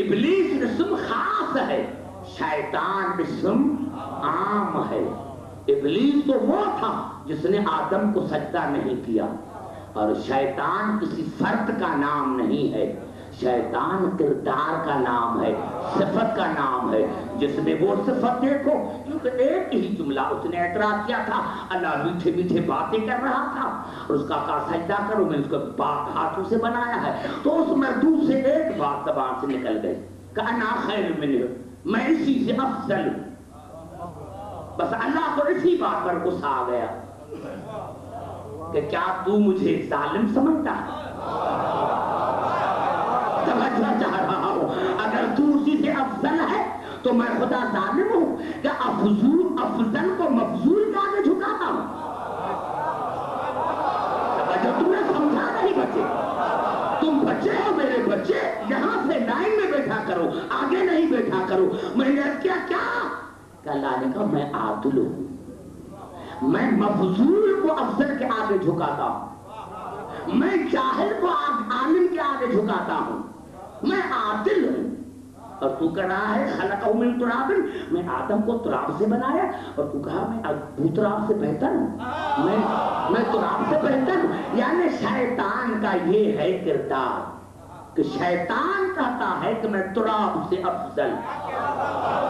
ابلیس اسم خاص ہے، شیطان اسم عام ہے۔ ابلیس تو وہ تھا جس نے آدم کو سجدہ نہیں کیا، اور شیطان کسی فرد کا نام نہیں ہے، شیطان کردار کا نام ہے، صفت کا نام ہے، جس میں وہ صفت دیکھو، کیونکہ ایک ہی جملہ اس نے اعتراض کیا تھا، اللہ میٹھے میٹھے باتیں کر رہا تھا اور اس کا کہا سجدہ کرو، میں اس کو پاک ہاتھوں سے بنایا ہے، تو اس مردود سے ایک بات زبان سے نکل گئی کہ انا خیر منہ، میں اسی سے افضل ہوں۔ بس اللہ کو اسی بات پر غصہ آ گیا کہ کیا تو مجھے ظالم سمجھتا ہے؟ سمجھنا چاہ رہا ہوں، اگر تو اسی سے افضل ہے تو میں خدا ظالم ہوں کہ افضل کو مفضول کے آگے جھکاتا ہوں؟ جو تمہیں سمجھا نہیں بچے، تم بچے ہو میرے بچے، یہاں سے لائن میں بیٹھا کرو، آگے نہیں بیٹھا کرو۔ میں نے کیا کہ اللہ نے کہا میں عادل ہوں، میں مفضول کو افضل کے آگے جھکاتا ہوں، میں جاہل کو عالم کے آگے جھکاتا ہوں، میں عادل ہوں۔ اور تو کہہ رہا ہے خلقہ من تراب، میں آدم کو تراب سے بنایا، اور تو کہا میں ابو تراب سے بہتر ہوں، میں تراب سے بہتر ہوں۔ یعنی شیطان کا یہ ہے کردار کہ شیطان کہتا ہے کہ میں تراب سے افضل،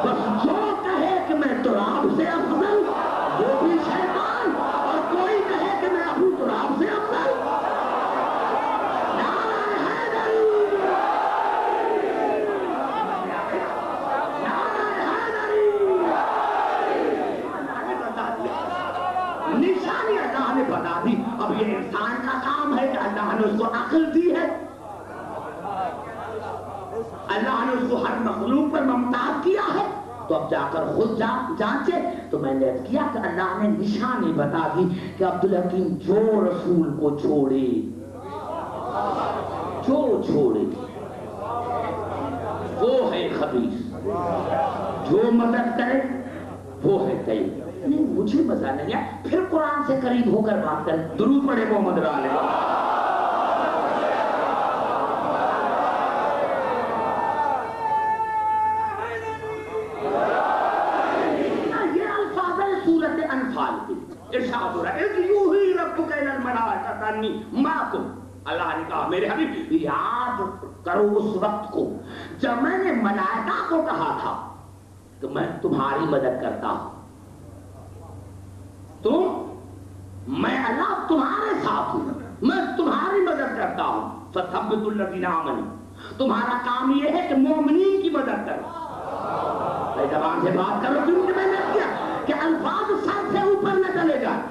بس جو کہے کہ میں تراب سے افضل وہ بھی شیطان، اور کوئی کہے کہ میں ابو تراب سے افضل۔ نشانی اللہ نے بتا دی۔ اب یہ انسان کا کام ہے کہ اللہ نے اس کو عقل دی ہے، اللہ نے اس کو ہر مخلوق پر ممتاز کیا ہے، تو اب جا کر خود جانچے۔ تو میں نے کیا کہ اللہ نے نشانی بتا دی کہ عبدالحکیم جو رسول کو چھوڑے، جو چھوڑے وہ ہے خبیث، جو مدد کرے وہ ہے طیب۔ نہیں مجھے مزہ نہیں ہے، پھر قرآن سے قریب ہو کر بات کریں۔ درود پڑھے محمد علیہ۔ یہ الفاظ ہے سورۃ انفال کی، ارشاد ہو رہا ہے اذ یوحی ربک الی الملائکۃ انی معکم۔ اللہ نے کہا میرے حبیب یاد کرو اس وقت کو جب میں نے ملائکہ کو کہا تھا کہ میں تمہاری مدد کرتا ہوں، میں اللہ تمہارے ساتھ ہوں، میں تمہاری مدد کرتا ہوں۔ فَثَبِّتُ الَّذِينَ آمَنُوا، تمہارا کام یہ ہے کہ مومنین کی مدد کرو۔ میں زبان سے بات کرو، کیونکہ میں نے کیا کہ الفاظ سر سے اوپر نہ چلے جائیں۔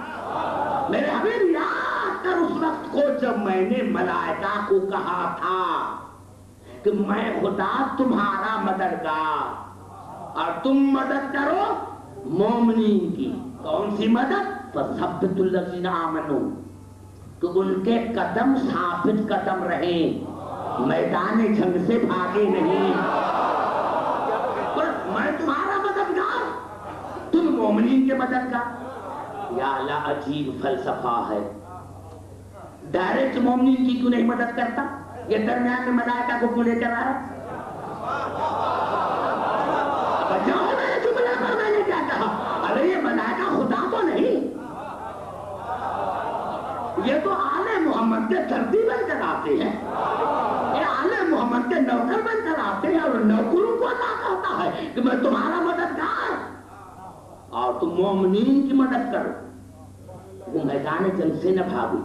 میرے حبیب یاد کر اس وقت کو جب میں نے ملائکہ کو کہا تھا کہ میں خدا تمہارا مددگار، اور تم مدد کرو مومنین کی۔ کون سی مدد؟ فَثَبِّتُ الَّذِينَ آمَنُوا، کہ ان کے قدم ثابت قدم رہیں، میدان جنگ سے بھاگے نہیں۔ بس میں تمہارا مددگار، تم مومنین کے مددگار۔ یا اللہ عجیب فلسفہ ہے، ڈائریکٹ مومنین کی کیوں نہیں مدد کرتا؟ یہ درمیان میں ملائکہ کو کیوں لے کر آیا؟ بچاؤ میرے جملے پر میں نے کیا کہا؟ ارے یہ ملائکہ خدا تو نہیں، یہ تو آل محمد کے دردی بن کر آتے ہیں، یہ آل محمد کے نوکر بن کر آتے ہیں، اور نوکروں کو اللہ کہتا ہے کہ میں تمہارا مددگار، اور تم مومنین کی مدد کرو۔ وہ میدان جنگ سے نہ بھاگو۔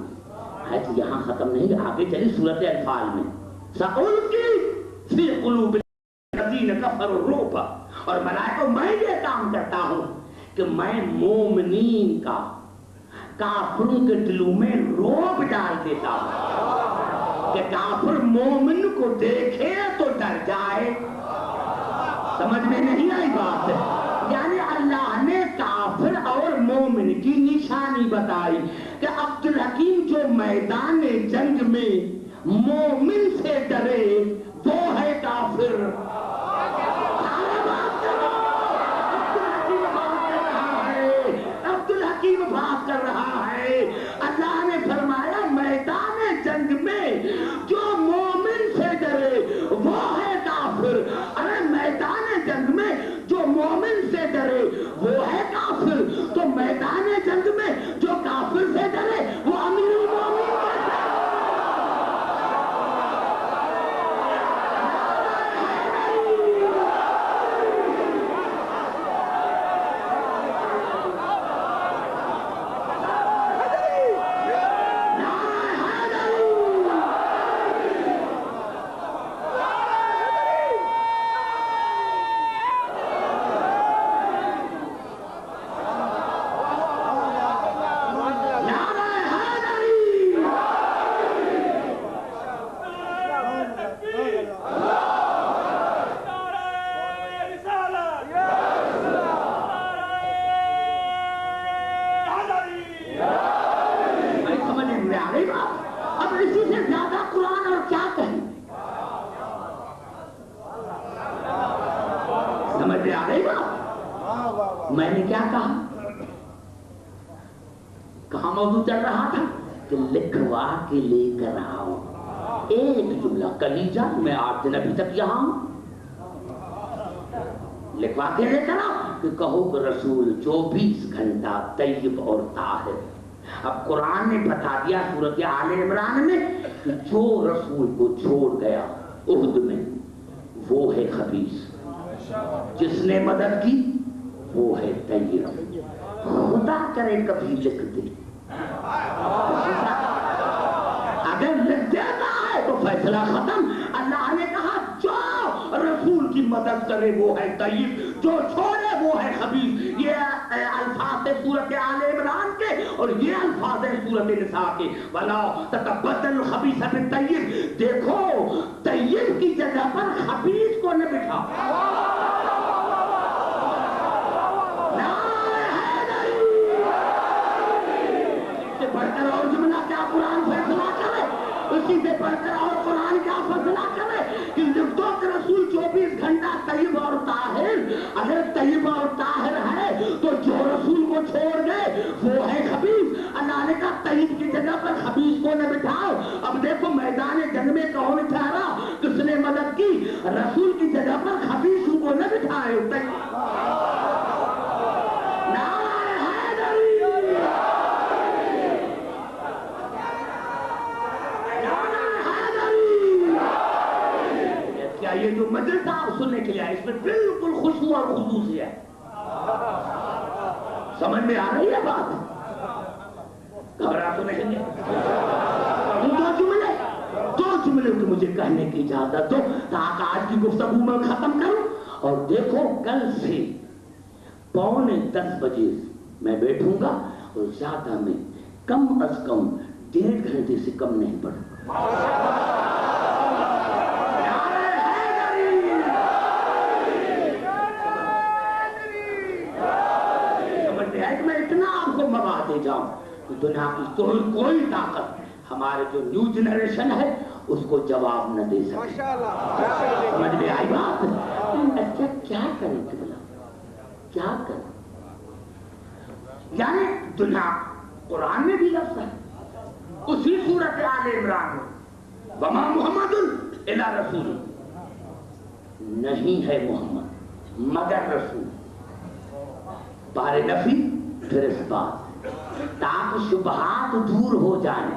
ہے تو یہاں ختم نہیں، آگے چلی سورۃ انفال میں سَأُلْقِي فِي قُلُوبِ الَّذِينَ كَفَرُوا الرُّعْبَ، اور ملائکہ میں یہ کام کرتا ہوں کہ میں مومنین کا کافروں کے دلوں میں رعب ڈال دیتا ہوں کہ کافر مومن کو دیکھے تو ڈر جائے۔ سمجھ میں نہیں آئی بات؟ یعنی اللہ نے کافر اور مومن کی نشانی بتائی کہ عبدالحکیم جو میدان جنگ میں مومن سے ڈرے وہ ہے کافر۔ عبدالحکیم بات کر رہا ہے، اللہ نے فرمایا میدان جنگ میں جو مومن سے ڈرے وہ ہے کافر۔ ارے میدان جنگ میں جو مومن سے ڈرے وہ ہے کافر، تو میدان جنگ میں جو کافر سے ڈرے وہ امیر المومنین ہے۔ سمجھ میں آ گئی بات؟ میں نے کیا کہاں موضوع چل رہا تھا کہ لکھوا کے لے کر آؤ ایک جملہ کلیجہ، میں 8 دن ابھی تک یہاں ہوں، لکھوا کے لے کر آؤ کہ کہو کہ رسول 24 گھنٹہ طیب اور طاہر۔ اب قرآن نے بتا دیا سورۃ آل عمران میں کہ جو رسول کو چھوڑ گیا احد میں وہ ہے خبیث، جس نے مدد کی وہ ہے طیب۔ خدا کرے کبھی لکھ دے، اگر لکھ دیتا ہے تو فیصلہ ختم۔ اللہ نے کہا جو رسول کی مدد کرے وہ ہے طیب، جو چھوڑے وہ ہے خبیث۔ یہ الفاظ سورۃ آل عمران کے اور یہ الفاظ ہیں سورۃ نساء کے، وَلَا تَتَبَدَّلُ الْخَبِيثَ بِالطَّيِّبِ۔ دیکھو طیب کی جگہ پر خبیث کو نہ بٹھاؤ۔ پڑھ کر اور جملہ کیا قرآن فیصلہ کرے، اسی سے پڑھ کر اور قرآن کیا فیصلہ کرے کہ لکھ دو کہ رسول 24 گھنٹہ طیب اور طاہر۔ اگر طیب اور طاہر ہے تو جو رسول کو چھوڑ گئے وہ ہے خبیث۔ اللہ نے کہا طیب کی جگہ پر خبیث کو نہ بٹھاؤ۔ اب دیکھو میدان جنگ میں کون ٹھہرا، کس نے مدد کی؟ رسول کی جگہ پر خبیث کو نہ بٹھائے۔ یہ جو مجلس آپ سننے کے لیے آئے اس میں بالکل خوشبو اور خصوصی ہے، سمجھ میں آ رہی ہے بات؟ گھبرا تو نہیں ہے؟ دو جملے کی مجھے کہنے کی اجازت دو تاکہ آج کی گفتگو میں ختم کروں۔ اور دیکھو کل سے 9:45 بجے میں بیٹھوں گا اور زیادہ میں کم از کم 1.5 گھنٹے سے کم نہیں پڑھوں گا۔ میں اتنا آپ کو مواہ دے جاؤں کہ دنیا کی کوئی طاقت ہمارے جو نیو جنریشن ہے اس کو جواب نہ دے سکے۔ سمجھ میں آئی بات؟ اچھا کیا کریں قبلہ، کیا کریں؟ یعنی دنیا قرآن میں بھی لفظ ہے اسی سورۃ آل عمران میں، وما محمد الا رسول، نہیں ہے محمد مگر رسول، بارے نفی پھر اس بات تاکہ شبہات دور ہو جائیں۔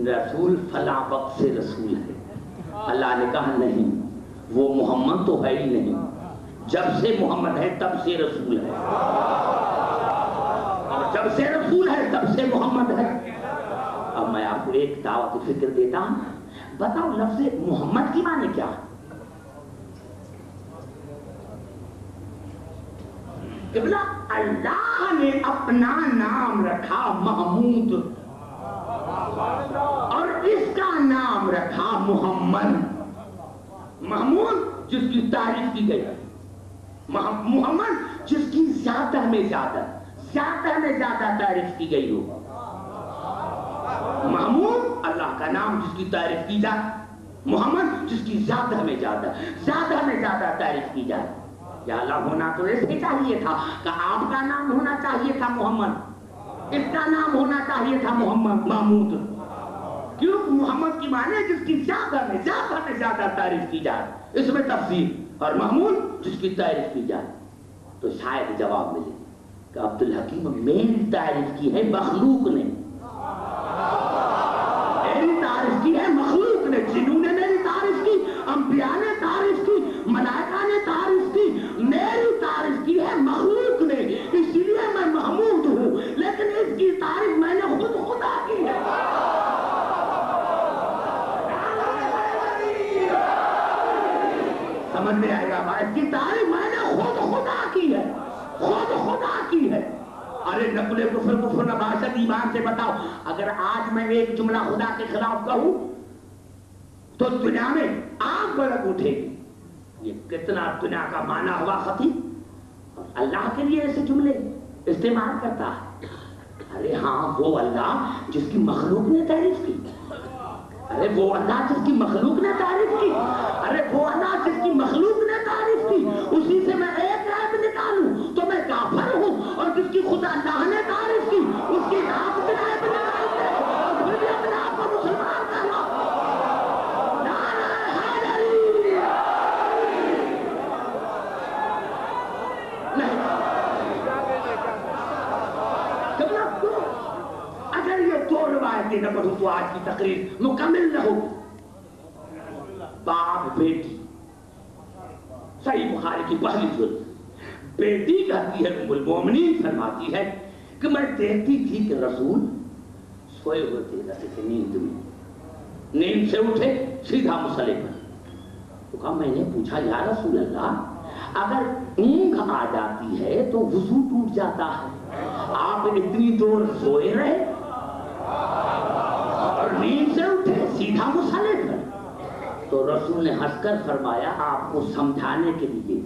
رسول فلاں وقت سے رسول ہے، اللہ نے کہا نہیں، وہ محمد تو ہے ہی نہیں، جب سے محمد ہے تب سے رسول ہے، اور جب سے رسول ہے تب سے محمد ہے۔ اب میں آپ کو ایک دعوت فکر دیتا ہوں، بتاؤ لفظ محمد کی معنی کیا ہے؟ قبلہ اللہ نے اپنا نام رکھا محمود اور اس کا نام رکھا محمد۔ محمود جس کی تعریف کی گئی، محمد جس کی زیادہ میں زیادہ تعریف کی گئی ہو۔ محمود اللہ کا نام جس کی تعریف کی جائے، محمد جس کی زیادہ میں زیادہ تعریف کی جائے۔ یا اللہ ہونا تو ایسے چاہیے تھا کہ آپ کا نام ہونا چاہیے تھا محمد، اس کا نام ہونا چاہیے تھا محمد محمود، کیوں؟ محمد کی معنی جس کی زیادہ میں زیادہ تعریف کی جائے، اس میں تفصیل، اور محمود جس کی تعریف کی جائے۔ تو شاید جواب ملے کہ عبدالحکیم میری تعریف کی ہے مخلوق نے، میری تعریف کی ہے مخلوق نے، جنہوں نے میری تعریف کی، انبیاء نے تعریف کی، ملائکہ نے تعریف کی، میری تعریف کی ہے مخلوق نے، اس لیے میں محمود ہوں، لیکن اس کی تعریف میں نے خود خدا کی ہے۔ سمجھ میں آئے گا بھائی؟ اس کی تعریف میں نے خود خدا کی ہے، خود خدا کی ہے۔ ارے نقل کفر نباشت ایمان سے بتاؤ، اگر آج میں ایک جملہ خدا کے خلاف کہوں تو دنیا میں آگ بھڑک اٹھے گی۔ یہ کتنا دنیا کا معنی ہوا خطیب، اللہ کے لیے ایسے جملے استعمال کرتا ہے۔ ارے ہاں وہ اللہ جس کی مخلوق نے تعریف کی، ارے وہ اللہ جس کی مخلوق نے تعریف کی، ارے وہ کی خود اللہ نے تعریف کی، اس کی نام بنائے بنائے پھر بھی اپنے آپ کو مسلمان کہنا. نعرہ حیدری. نہیں اگر یہ دو روایتیں نہ پڑھوں تو آج کی تقریر مکمل نہ ہو. باپ بیٹی، صحیح بخاری کی پہلی جلد. بیٹی کہتی ہے ام المومنین فرماتی ہے کہ میں دیکھتی تھی کہ رسول سوئے ہوتے رہتے تھے نیند میں، نیند سے اٹھے سیدھا مصلی پر. تو کہا میں نے پوچھا یا رسول اللہ اگر اونگ آ جاتی ہے تو وضو ٹوٹ جاتا ہے، آپ اتنی دور سوئے رہے اور نیند سے اٹھے سیدھا مصلی پر. تو رسول نے ہنس کر فرمایا آپ کو سمجھانے کے لیے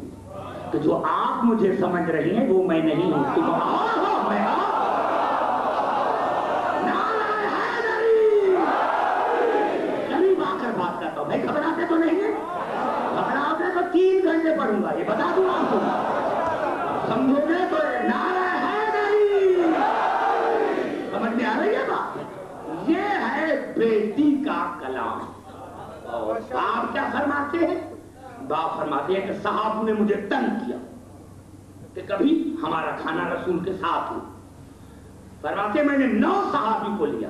کہ جو آپ مجھے سمجھ رہی ہیں وہ میں نہیں ہوں، تم اور ہو میں آپ. نعرہ حیدری. قریب آ کر بات کرتا ہوں. بھائی گھبراتے تو نہیں ہیں؟ گھبراتے تو 3 گھنٹے پڑھوں گا، یہ بتا دوں آپ کو. سمجھو گے تو نعرہ حیدری. سمجھ میں آ رہی ہے بات؟ یہ ہے بیٹی کا کلام. اور باپ کیا فرماتے ہیں؟ باپ فرماتے ہیں کہ صاحب نے مجھے تنگ کیا کہ کبھی ہمارا کھانا رسول کے ساتھ ہو. فرماتے ہیں میں نے 9 صحابی کو لیا،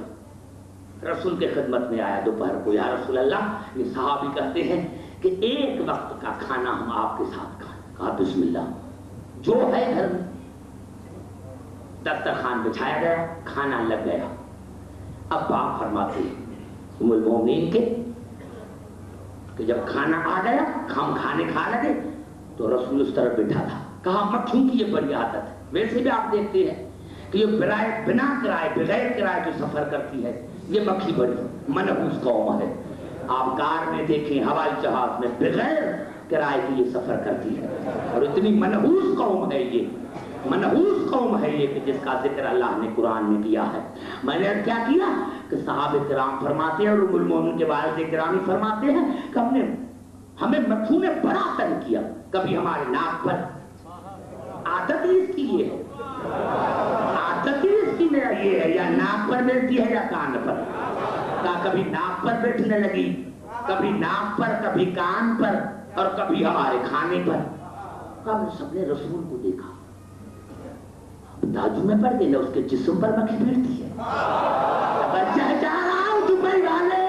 رسول کے خدمت میں آیا دوپہر کو. یا رسول اللہ یہ صحابی کہتے ہیں کہ ایک وقت کا کھانا ہم آپ کے ساتھ کھائیں. کہا بسم اللہ. جو ہے گھر میں دسترخوان بچھایا گیا، کھانا لگ گیا. اب باپ فرماتے ہیں ام المومنین کے کہ جب کھانا آ گیا ہم کھانے کھا لگے تو رسول اس طرف بیٹھا تھا. کہا مکھیوں کی یہ بڑی عادت ہے. ویسے بھی آپ دیکھتے ہیں کہ یہ بنا کرائے بغیر کرائے جو سفر کرتی ہے یہ مکھی بڑی منحوس قوم ہے. آپ کار میں دیکھیں، ہوائی جہاز میں بغیر کرائے کی یہ سفر کرتی ہے. اور اتنی منحوس قوم ہے یہ، منحوس قوم ہے یہ کہ جس کا ذکر اللہ نے قرآن میں کیا ہے. میں نے کیا کیا کہ صحابہ کرام فرماتے ہیں اور ام المومنین کے والد کرام فرماتے ہیں کہ ہمیں مکھیوں نے بڑا تنگ کیا. کبھی ہمارے ناک پر، عادت ہی اس کی یہ ہے، عادت ہی اس کی یہ ہے، یا ناک پر بیٹھتی ہے یا کان پر. کبھی ناک پر بیٹھنے لگی، کبھی ناک پر، کبھی کان پر، اور کبھی ہمارے کھانے پر. ہم سب نے رسول کو دیکھا، تعجب میں پڑ گئی نہ اس کے جسم پر مکھی بیٹھتی ہے. بچہ چاہ رہا ہوں دبئی والے،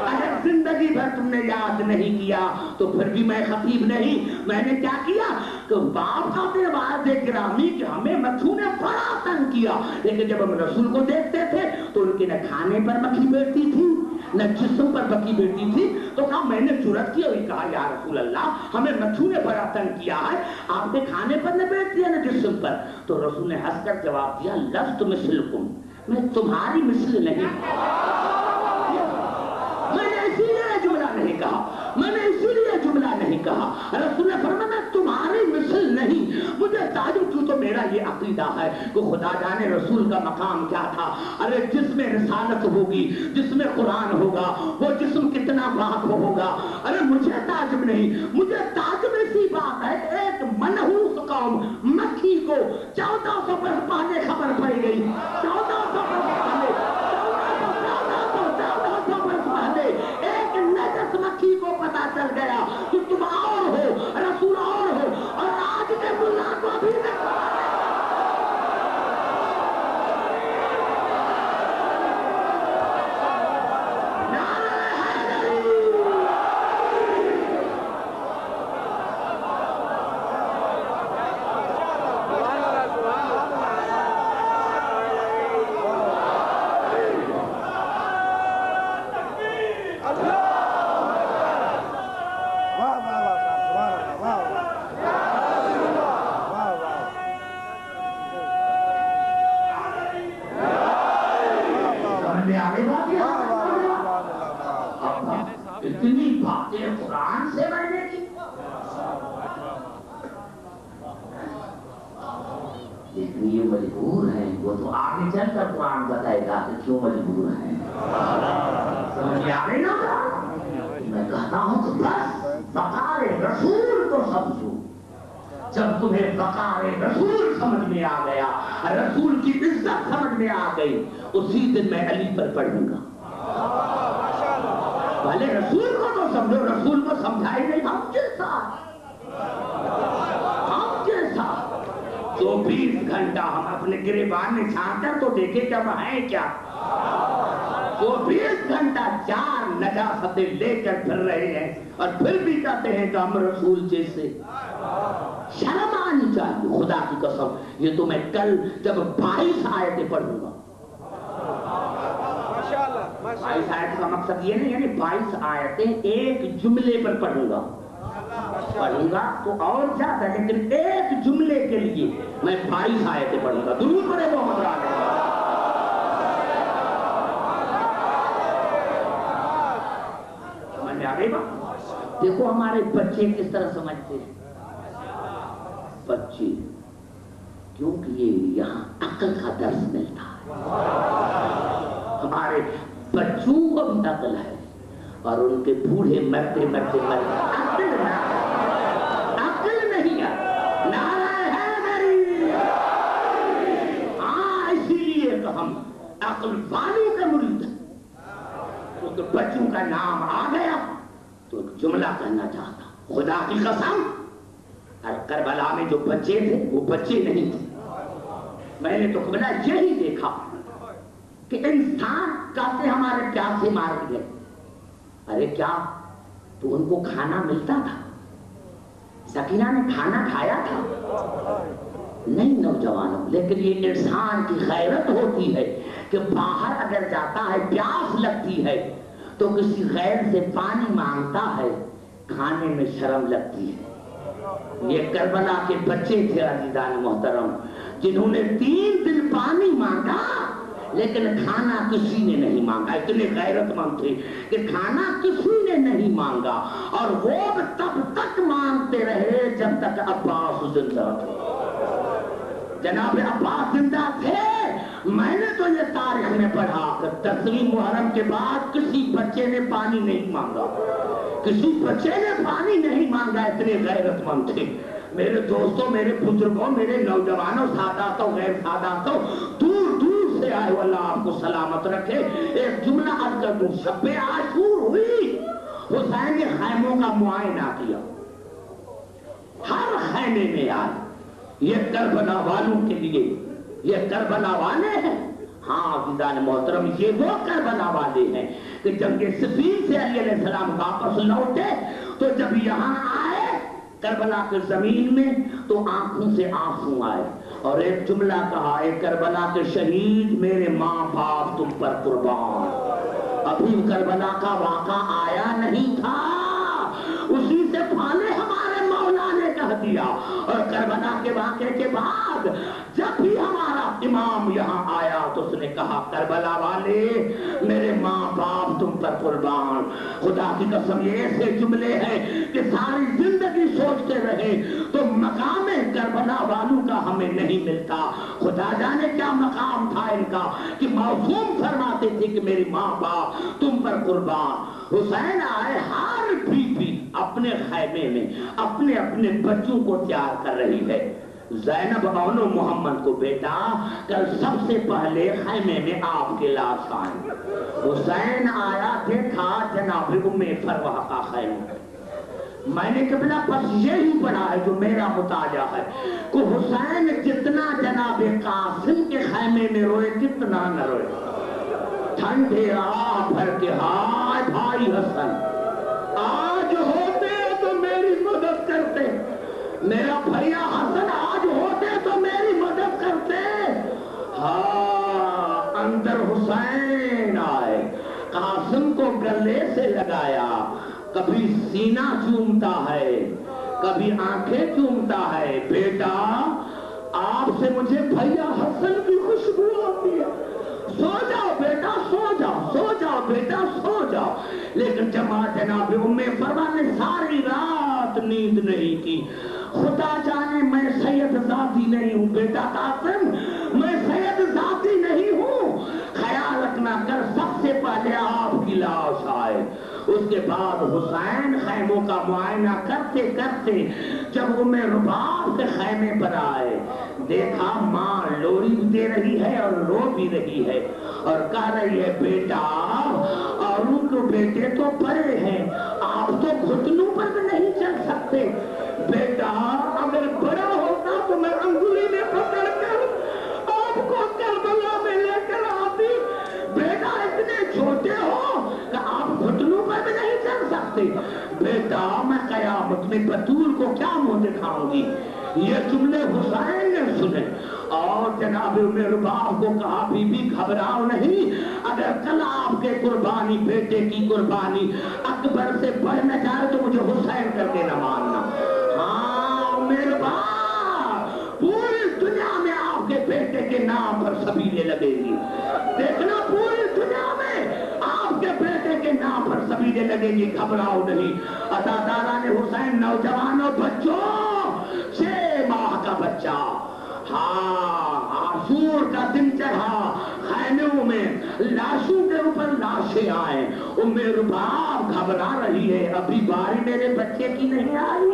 اگر زندگی بھر تم نے یاد نہیں کیا تو پھر بھی میں خطیب نہیں. میں نے کیا کیا کہ باپ کا اپنے والد گرامی کہ ہمیں مکھیوں نے بڑا تنگ کیا، لیکن جب ہم رسول کو دیکھتے تھے تو ان کے نہ کھانے پر مکھی بیٹھتی تھی نہ جسم پر مکھی بیٹھتی تھی. تو کہا میں نے جرأت کی اور کہا یا رسول اللہ ہمیں مکھیوں نے بڑا تنگ کیا ہے، آپ نے کھانے پر نہ بیٹھتی ہے نہ جسم پر. تو رسول نے ہنس کر جواب دیا لست مثلکم، میں تمہاری مثل نہیں. میں نے اسی لیے جملہ نہیں کہا، میں نے اسی لیے جملہ نہیں کہا. رسول نے فرمایا میں تمہاری مثل نہیں. مجھے تعجب کیوں تو میرا یہ عقیدہ ہے کہ خدا جانے رسول کا مقام کیا تھا. ارے جس میں رسالت ہوگی، جس میں قرآن ہوگا، وہ جسم کتنا پاک ہوگا. ارے مجھے تعجب نہیں، مجھے تعجب ایسی بات ہے ایک منحوس قوم مکھی کو 1400 برس پہلے خبر پڑ گئی، 1400 برس پہلے، 1400 برس پہلے ایک نجس مکھی کو پتا چل گیا کہ تم اور ہو، رسول اور ہو، اور آج کے ملا کو ابھی تک اتنی باتیں قرآن سے بڑھنے کی. لیکن یہ مجبور ہیں، وہ تو آگے چل کر قرآن بتائے گا کہ کیوں مجبور ہیں. سمجھ آ رہی نا؟ میں کہتا ہوں کہ بس بقار رسول کو سمجھو، جب تمہیں وقار رسول سمجھ میں آ گیا، رسول کی عزت سمجھ میں آ گئی، اسی دن میں علی پر پڑھوں گا۔ بھلے رسول کو تو سمجھو، رسول کو سمجھائی نہیں، ہم جیسا 24 گھنٹہ ہم اپنے گریبان میں چھانٹا تو دیکھے کہ ہم ہیں کیا۔ 24 گھنٹہ 4 نجاستیں لے کر پھر رہے ہیں اور پھر بھی کہتے ہیں کہ ہم رسول جیسے۔ شرم آنی چاہیے، خدا کی قسم۔ یہ تو میں کل جب 22 آیتیں پڑھوں گا، 22 آیت کا مقصد یہ نہیں، یعنی 22 آیتیں ایک جملے پر پڑھوں گا تو اور زیادہ، لیکن ایک جملے کے لیے میں 22 آیتیں پڑھوں گا۔ درود پڑھے محمد علیہ۔ سمجھ میں آ گئی بات؟ دیکھو ہمارے بچے کس طرح سمجھتے ہیں، بچے، کیونکہ یہ یہاں عقل کا درس ملتا ہے۔ ہمارے بچوں کو بھی عقل ہے اور ان کے بوڑھے مرتے عقل نہیں ہے، نعرہ ہے میری۔ ہاں، اسی لیے تو ہم عقل والوں کے مرید ہیں۔ کیونکہ بچوں کا نام آ گیا تو ایک جملہ کہنا چاہتا ہوں، خدا کی قسم، کربلا میں جو بچے تھے وہ بچے نہیں تھے۔ میں نے تو قبلہ یہی دیکھا کہ انسان کہتے ہمارے پیاسے مار گئے۔ ارے کیا تو ان کو کھانا ملتا تھا؟ سکینہ نے کھانا کھایا تھا؟ نہیں نوجوانوں، لیکن یہ انسان کی غیرت ہوتی ہے کہ باہر اگر جاتا ہے، پیاس لگتی ہے تو کسی غیر سے پانی مانگتا ہے، کھانے میں شرم لگتی ہے۔ یہ کربلا کے بچے تھے عزیزان محترم، جنہوں نے 3 دن پانی مانگا لیکن کھانا کسی نے نہیں مانگا۔ اتنے غیرت مند تھے کہ کھانا کسی نے نہیں مانگا، اور وہ تب تک مانگتے رہے جب تک عباس زندہ تھے۔ جناب عباس زندہ تھے۔ میں نے تو یہ تاریخ میں پڑھا کہ 10ویں محرم کے بعد کسی بچے نے پانی نہیں مانگا، کسی بچے نے پانی نہیں مانگا، اتنے غیرت مند تھے۔ میرے دوستوں، میرے بزرگوں، میرے نوجوانوں، ساداتوں، غیر ساداتوں، دور سے آئے ہو، اللہ آپ کو سلامت رکھے۔ ایک جملہ عرض کر دوں، شب عاشور ہوئی، حسین نے خیموں کا معائنہ کیا، ہر خیمے میں آئے۔ یہ کربلا والوں کے لیے، یہ کربلا والے ہیں۔ ہاں عزیزان محترم، یہ وہ کربلا والے ہیں کہ جنگ صفین سے علی علیہ السلام واپس لوٹے تو جب یہاں آئے کربلا کے زمین میں تو آنکھوں سے آنسو آئے اور ایک جملہ کہا، اے کربلا کے شہید، میرے ماں باپ تم پر قربان۔ ابھی کربلا کا واقعہ آیا نہیں تھا، اسی سے پھالے ہمارے مولا نے کہہ دیا۔ اور کربلا کے واقعے کے بعد جب بھی ہمارا امام یہاں آیا تو اس نے کہا، کربلا والے، میرے ماں باپ تم پر قربان۔ خدا کی قسم، یہ ایسے جملے ہیں کہ ساری زندگی سوچتے رہے تو مقام کربلا والوں کا ہمیں نہیں ملتا۔ خدا جانے کیا مقام تھا ان کا کہ معصوم فرماتے تھے کہ میری ماں باپ تم پر قربان۔ حسین آئے، ہر بیوی اپنے خیمے میں اپنے اپنے بچوں کو تیار کر رہی ہے۔ زینب اونو محمد کو، بیٹا کل سب سے پہلے خیمے میں آپ کے لاش آئیں۔ حسین آیا، دیکھا جناب ام فروہ کا خیمہ۔ میں نے قبلہ بس یہی پڑھا ہے جو میرا مطالعہ ہے کہ حسین جتنا جناب قاسم کے خیمے میں روئے کتنا نہ روئے۔ ٹھنڈے راہ بھر کے، ہائے بھائی حسن، آج ہوتے تو میری مدد کرتے، میرا بھیا حسن آج ہوتے تو میری مدد کرتے۔ ہاں، اندر حسین آئے، قاسم کو گلے سے لگایا، کبھی سینہ چومتا ہے، کبھی آنکھیں چومتا ہے۔ بیٹا آپ سے مجھے بھیا حسن کی خوشبو آتی ہے، سو جاؤ بیٹا، سو جاؤ، سو جاؤ بیٹا، سو جاؤ۔ لیکن جناب ام فرما نے ساری رات نیند نہیں کی۔ خدا جانے میں سید ذاتی نہیں ہوں بیٹا قاسم، میں سید ذاتی نہیں ہوں۔ خیال رکھنا، کر سب سے پہلے آپ کی لاش آئے، اس کے بعد حسین خیموں کا معائنہ کرتے کرتے جب ام رباب کے خیمے پر آئے، دیکھا ماں لوری دے رہی ہے اور رو بھی رہی ہے اور کہہ رہی ہے بیٹا اوروں کے بیٹے تو بڑے ہیں، آپ تو گھٹنوں پر بھی نہیں چل سکتے، بیٹا اگر بڑا ہوتا تو میں انگلی میں پکڑ کر آپ کو کربلا میں لے کر آتی، بیٹا اتنے چھوٹے ہو کہ آپ گھٹنوں پر بھی نہیں چل سکتے، بیٹا میں قیامت میں بطول کو کیا منہ دکھاؤں گی۔ یہ جملے حسین نے سنے اور جناب ام رباب کو کہا بی بی گھبراؤ نہیں، اگر کل آپ کے قربانی بیٹے کی قربانی اکبر سے بڑھ نہ جائے تو مجھے حسین کر کے نہ ماننا۔ ہاں ام رباب پوری دنیا میں آپ کے بیٹے کے نام پر سبیلیں لگے گی، دیکھنا پوری دنیا میں آپ کے بیٹے کے نام پر سبیلیں لگے گی، گھبراؤ نہیں۔ عزاداران حسین نوجوانوں بچوں، 6 ماہ کا بچہ، ہاں عاشور کا دن چڑھا، خیموں میں لاشوں کے اوپر لاشیں آئیں، ام رباب گھبرا رہی ہے، ابھی باری میرے بچے کی نہیں آئی۔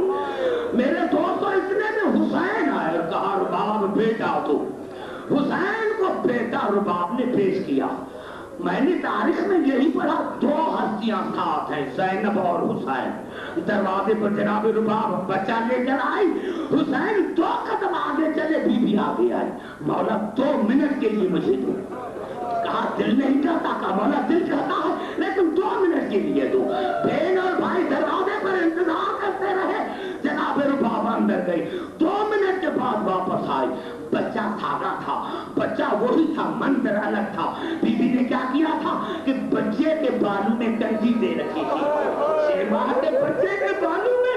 میرے دوستوں اتنے میں حسین آئے اور کہا رباب بیٹا تو، حسین کو بیٹا رباب نے پیش کیا۔ میں نے تاریخ میں یہی پڑھا 2 ہستیاں ساتھ ہیں، زینب اور حسین۔ دروازے پر جناب رباب بچہ لے کر آئی، حسین 2 قدم آگے چلے، بی بی آگے آئی، مولا 2 منٹ کے لیے مجھے دو۔ کہا دل نہیں کہتا، کہا مولا دل کہتا ہے لیکن 2 منٹ کے لیے دو۔ بہن اور بھائی دروازے پر انتظار کرتے رہے، جناب رباب اندر گئی، 2 منٹ کے بعد واپس آئی، بچہ تھاگا تھا، بچہ وہی تھا، منظر الگ تھا۔ بی بی نے کیا کیا تھا کہ بچے کے بالوں میں کنگھی دے رکھی تھی، 6 ماہ کے بچے کے بالوں میں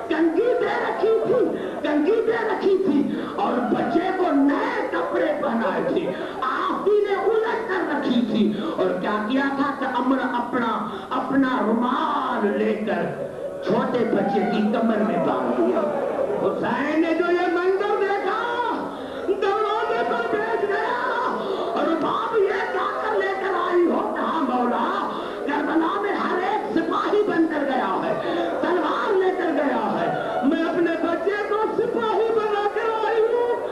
کنگھی دے رکھی تھی، کنگھی دے رکھی تھی اور بچے کو نئے کپڑے پہنائے تھے، آخری نے الٹ کر رکھی تھی اور کیا کیا تھا کہ امر اپنا رومال لے کر چھوٹے بچے کی کمر میں باندھ دیا۔ حسین نے جو یہ منظر دیکھا دروازے پر بیٹھ گیا اور باپ یہ کیا کر لے کر آئی ہو؟ کہا مولا کربلا میں ہر ایک سپاہی بن کر گیا ہے، تلوار لے کر گیا ہے، میں اپنے بچے کو سپاہی بنا کر آئی ہوں،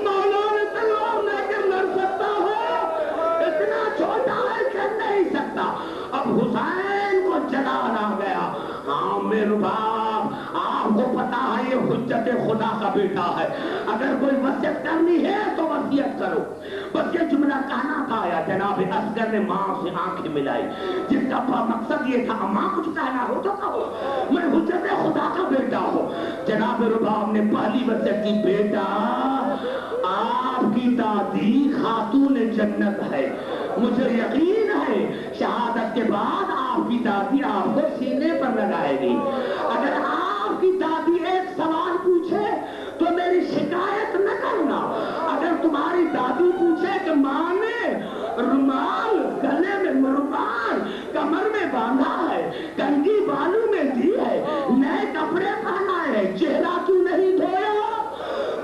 مولا نے تلوار لے کر لڑ سکتا ہے؟ اتنا چھوٹا ہے کہ نہیں سکتا۔ اب حسین کو جلال آ گیا، ہاں میرے باپ آپ کو پتا ہے یہ حجت خدا کا بیٹا ہے، اگر کوئی وصیت کرنی ہے تو وصیت کرو۔ بس یہ جملہ کہنا تھا، یا جناب اصغر نے ماں سے آنکھیں ملائی، جس کا مقصد یہ تھا ماں کچھ کہنا ہو تو کہو، میں حجت خدا کا بیٹا ہوں۔ جناب رباب نے پہلی وصیت کی، بیٹا آپ کی دادی خاتون جنت ہے، مجھے یقین ہے شہادت کے بعد آپ کی دادی آپ کو سینے پر لگائے گی، اگر آپ کی دادی ایک سوال پوچھے تو میری شکایت نہ کرنا، اگر تمہاری دادی پوچھے کہ ماں نے رومال گلے میں رومال کمر میں باندھا ہے، کنگھی بالوں میں دی ہے، نئے کپڑے پہنائے ہیں، چہرہ کیوں نہیں دھویا،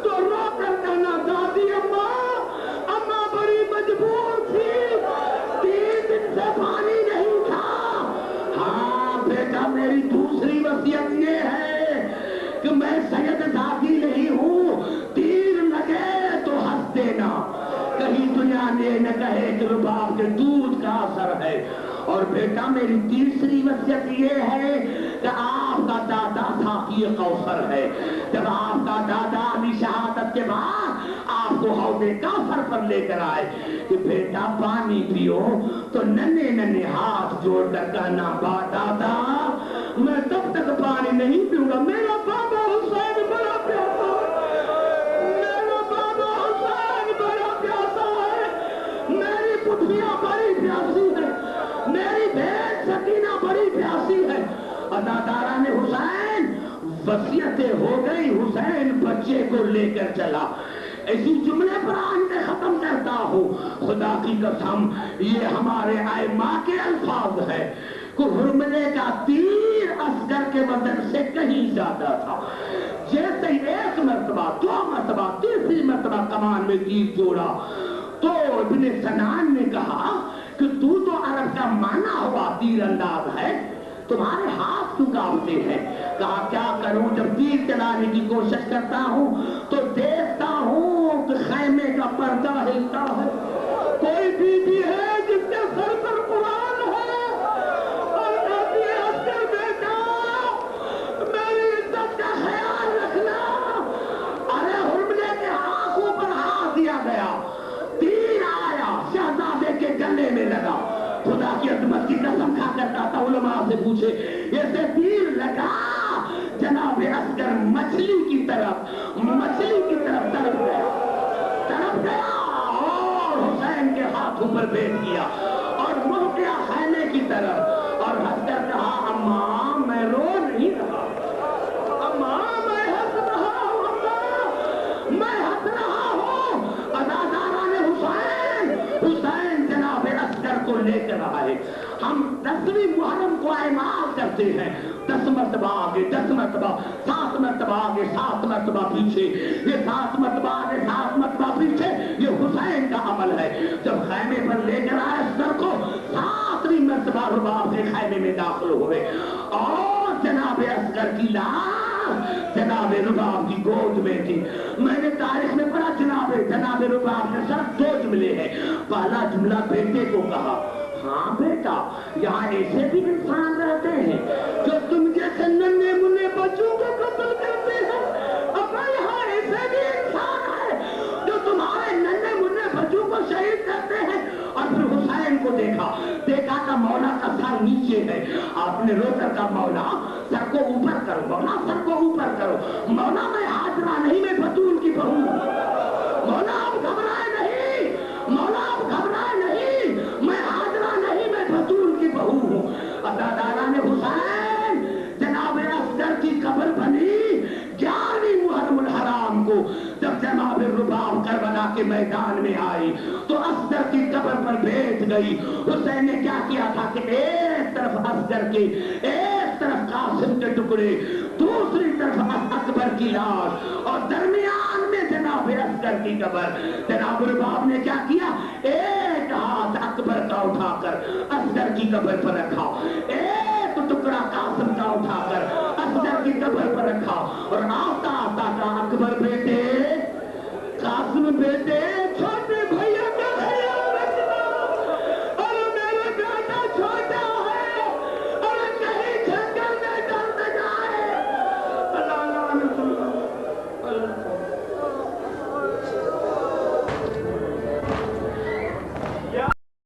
تو رو کر کہنا دادی اماں بڑی مجبور تھی، 3 دن سے پانی نہیں تھا۔ ہاں بیٹا میری دوسری وصیت یہ ہے کہ میں سید دادی نہیں ہوں، تیر لگے تو ہنس دینا، کہیں دنیا نے نہ کہے کہ رباب کے دودھ کا اثر ہے۔ اور بیٹا میری تیسری وصیت یہ ہے کہ آپ کا دادا ساقی کوثر ہے، جب آپ کا دادا علی شہادت کے بعد آپ کو حوض کوثر پر لے کر آئے کہ بیٹا پانی پیو، تو ننھے ننھے ہاتھ جوڑ کر کہنا با دادا میں تب تک پانی نہیں پیوں گا، میرا بابا حسین بڑا پیاسا ہے، میرا بابا حسین بڑا پیاسا ہے، میری پٹھیاں بڑی پیاسی ہے، میری بہن سکینہ بڑی پیاسی ہے۔ عزاداران حسین وصیتیں ہو گئی، حسین بچے کو لے کر چلا۔ اسی جملے پر آج میں ختم کرتا ہوں، خدا کی قسم یہ ہمارے ائمہ کے الفاظ ہے کہ حرملے کا تیر اصغر کے وزن سے کہیں زیادہ تھا، جیسے 1 مرتبہ 2 مرتبہ 3 مرتبہ کمان میں تیر جوڑا تو ابن سنان نے کہا کہ تو عرب کا مانا ہوا تیر انداز ہے، تمہارے ہاتھ کیوں کانپتے ہیں؟ کہا کیا کروں، جب تیر چلانے کی کوشش کرتا ہوں تو دیکھتا ہوں کہ خیمے کا پردہ ہلتا ہے، کوئی بی بی ہے جس کے سر پر قرآن ہے اور کہتی ہے عسکر بیٹا میری عزت کا خیال رکھنا۔ ارے حرملے کے آنکھوں پر ہاتھ دیا گیا، تیر آیا شہزادے کے گلے میں لگا۔ خدا کی عظمت کی قسم کھا کر کہتا علماء سے پوچھے ایسے تیر لگا، جناب عسکر مچھلی کی طرف تڑپ گیا اور حسین کے ہاتھوں پر بیٹھ گیا اور منہ کیا خیمے کی طرف اور ہنس کر کہا اماں میں رو نہیں رہا، اماں میں ہنس رہا ہوں، اماں میں ہنس رہا ہوں۔ اداداران حسین جناب عسکر کو لے کر آئے۔ ہم 10ویں محرم کو اعمال کرتے ہیں، 10 مرتبہ آگے 10 مرتبہ 7 مرتبہ آگے 7 مرتبہ پیچھے، یہ 7 مرتبہ آگے 7 مرتبہ پیچھے، یہ حسین کا عمل ہے۔ جب خیمے پر لے کر آئے عسکر کو 7ویں مرتبہ رباب کے خیمے میں داخل ہوئے اور جناب عسکر کی لاش جناب رباب کی گود میں تھی۔ میں نے تاریخ میں پڑھا جناب رباب نے صرف 2 جملے ہیں۔ پہلا جملہ بیٹے کو کہا ہاں بیٹا یہاں ایسے بھی انسان رہتے ہیں جو تم جیسے ننھے منھے بچوں کو قتل کرتے ہیں، ابا یہاں ایسے بھی انسان ہے جو تمہارے ننھے منھے بچوں کو شہید کرتے ہیں۔ اور پھر حسین کو دیکھا کہ مولا کا سر نیچے ہے، آپ نے رو کر کہا مولا سر کو اوپر کرو، مولا سر کو اوپر کرو، مولا میں ہاجرہ نہیں میں بطول کی بہو ہوں، مولا آپ گھبرائے نہیں، مولا آپ گھبرائے نہیں، میں ہاجرہ نہیں میں بطول کی بہو ہوں۔ اداداران حسین جناب عسکر کی قبر بنی 11ویں محرم الحرام کو، جب جناب رباب کربلا کے میدان میں آئی تو عسکر کی قبر پر بیٹھ گئی۔ حسین نے کیا کیا تھا کہ ایک طرف عسکر کے، ایک طرف قاسم کے ٹکڑے، دوسری طرف اکبر کی لاش اور درمیان میں جناب عسکر کی قبر۔ جناب رباب نے کیا کیا، ایک ہاتھ اکبر کا اٹھا کر عسکر کی قبر پر رکھا، ایک ٹکڑا قاسم کا اٹھا کر عسکر کی قبر پر رکھا اور آتا آتا کا اکبر بیٹے، قاسم بیٹے، چھوٹے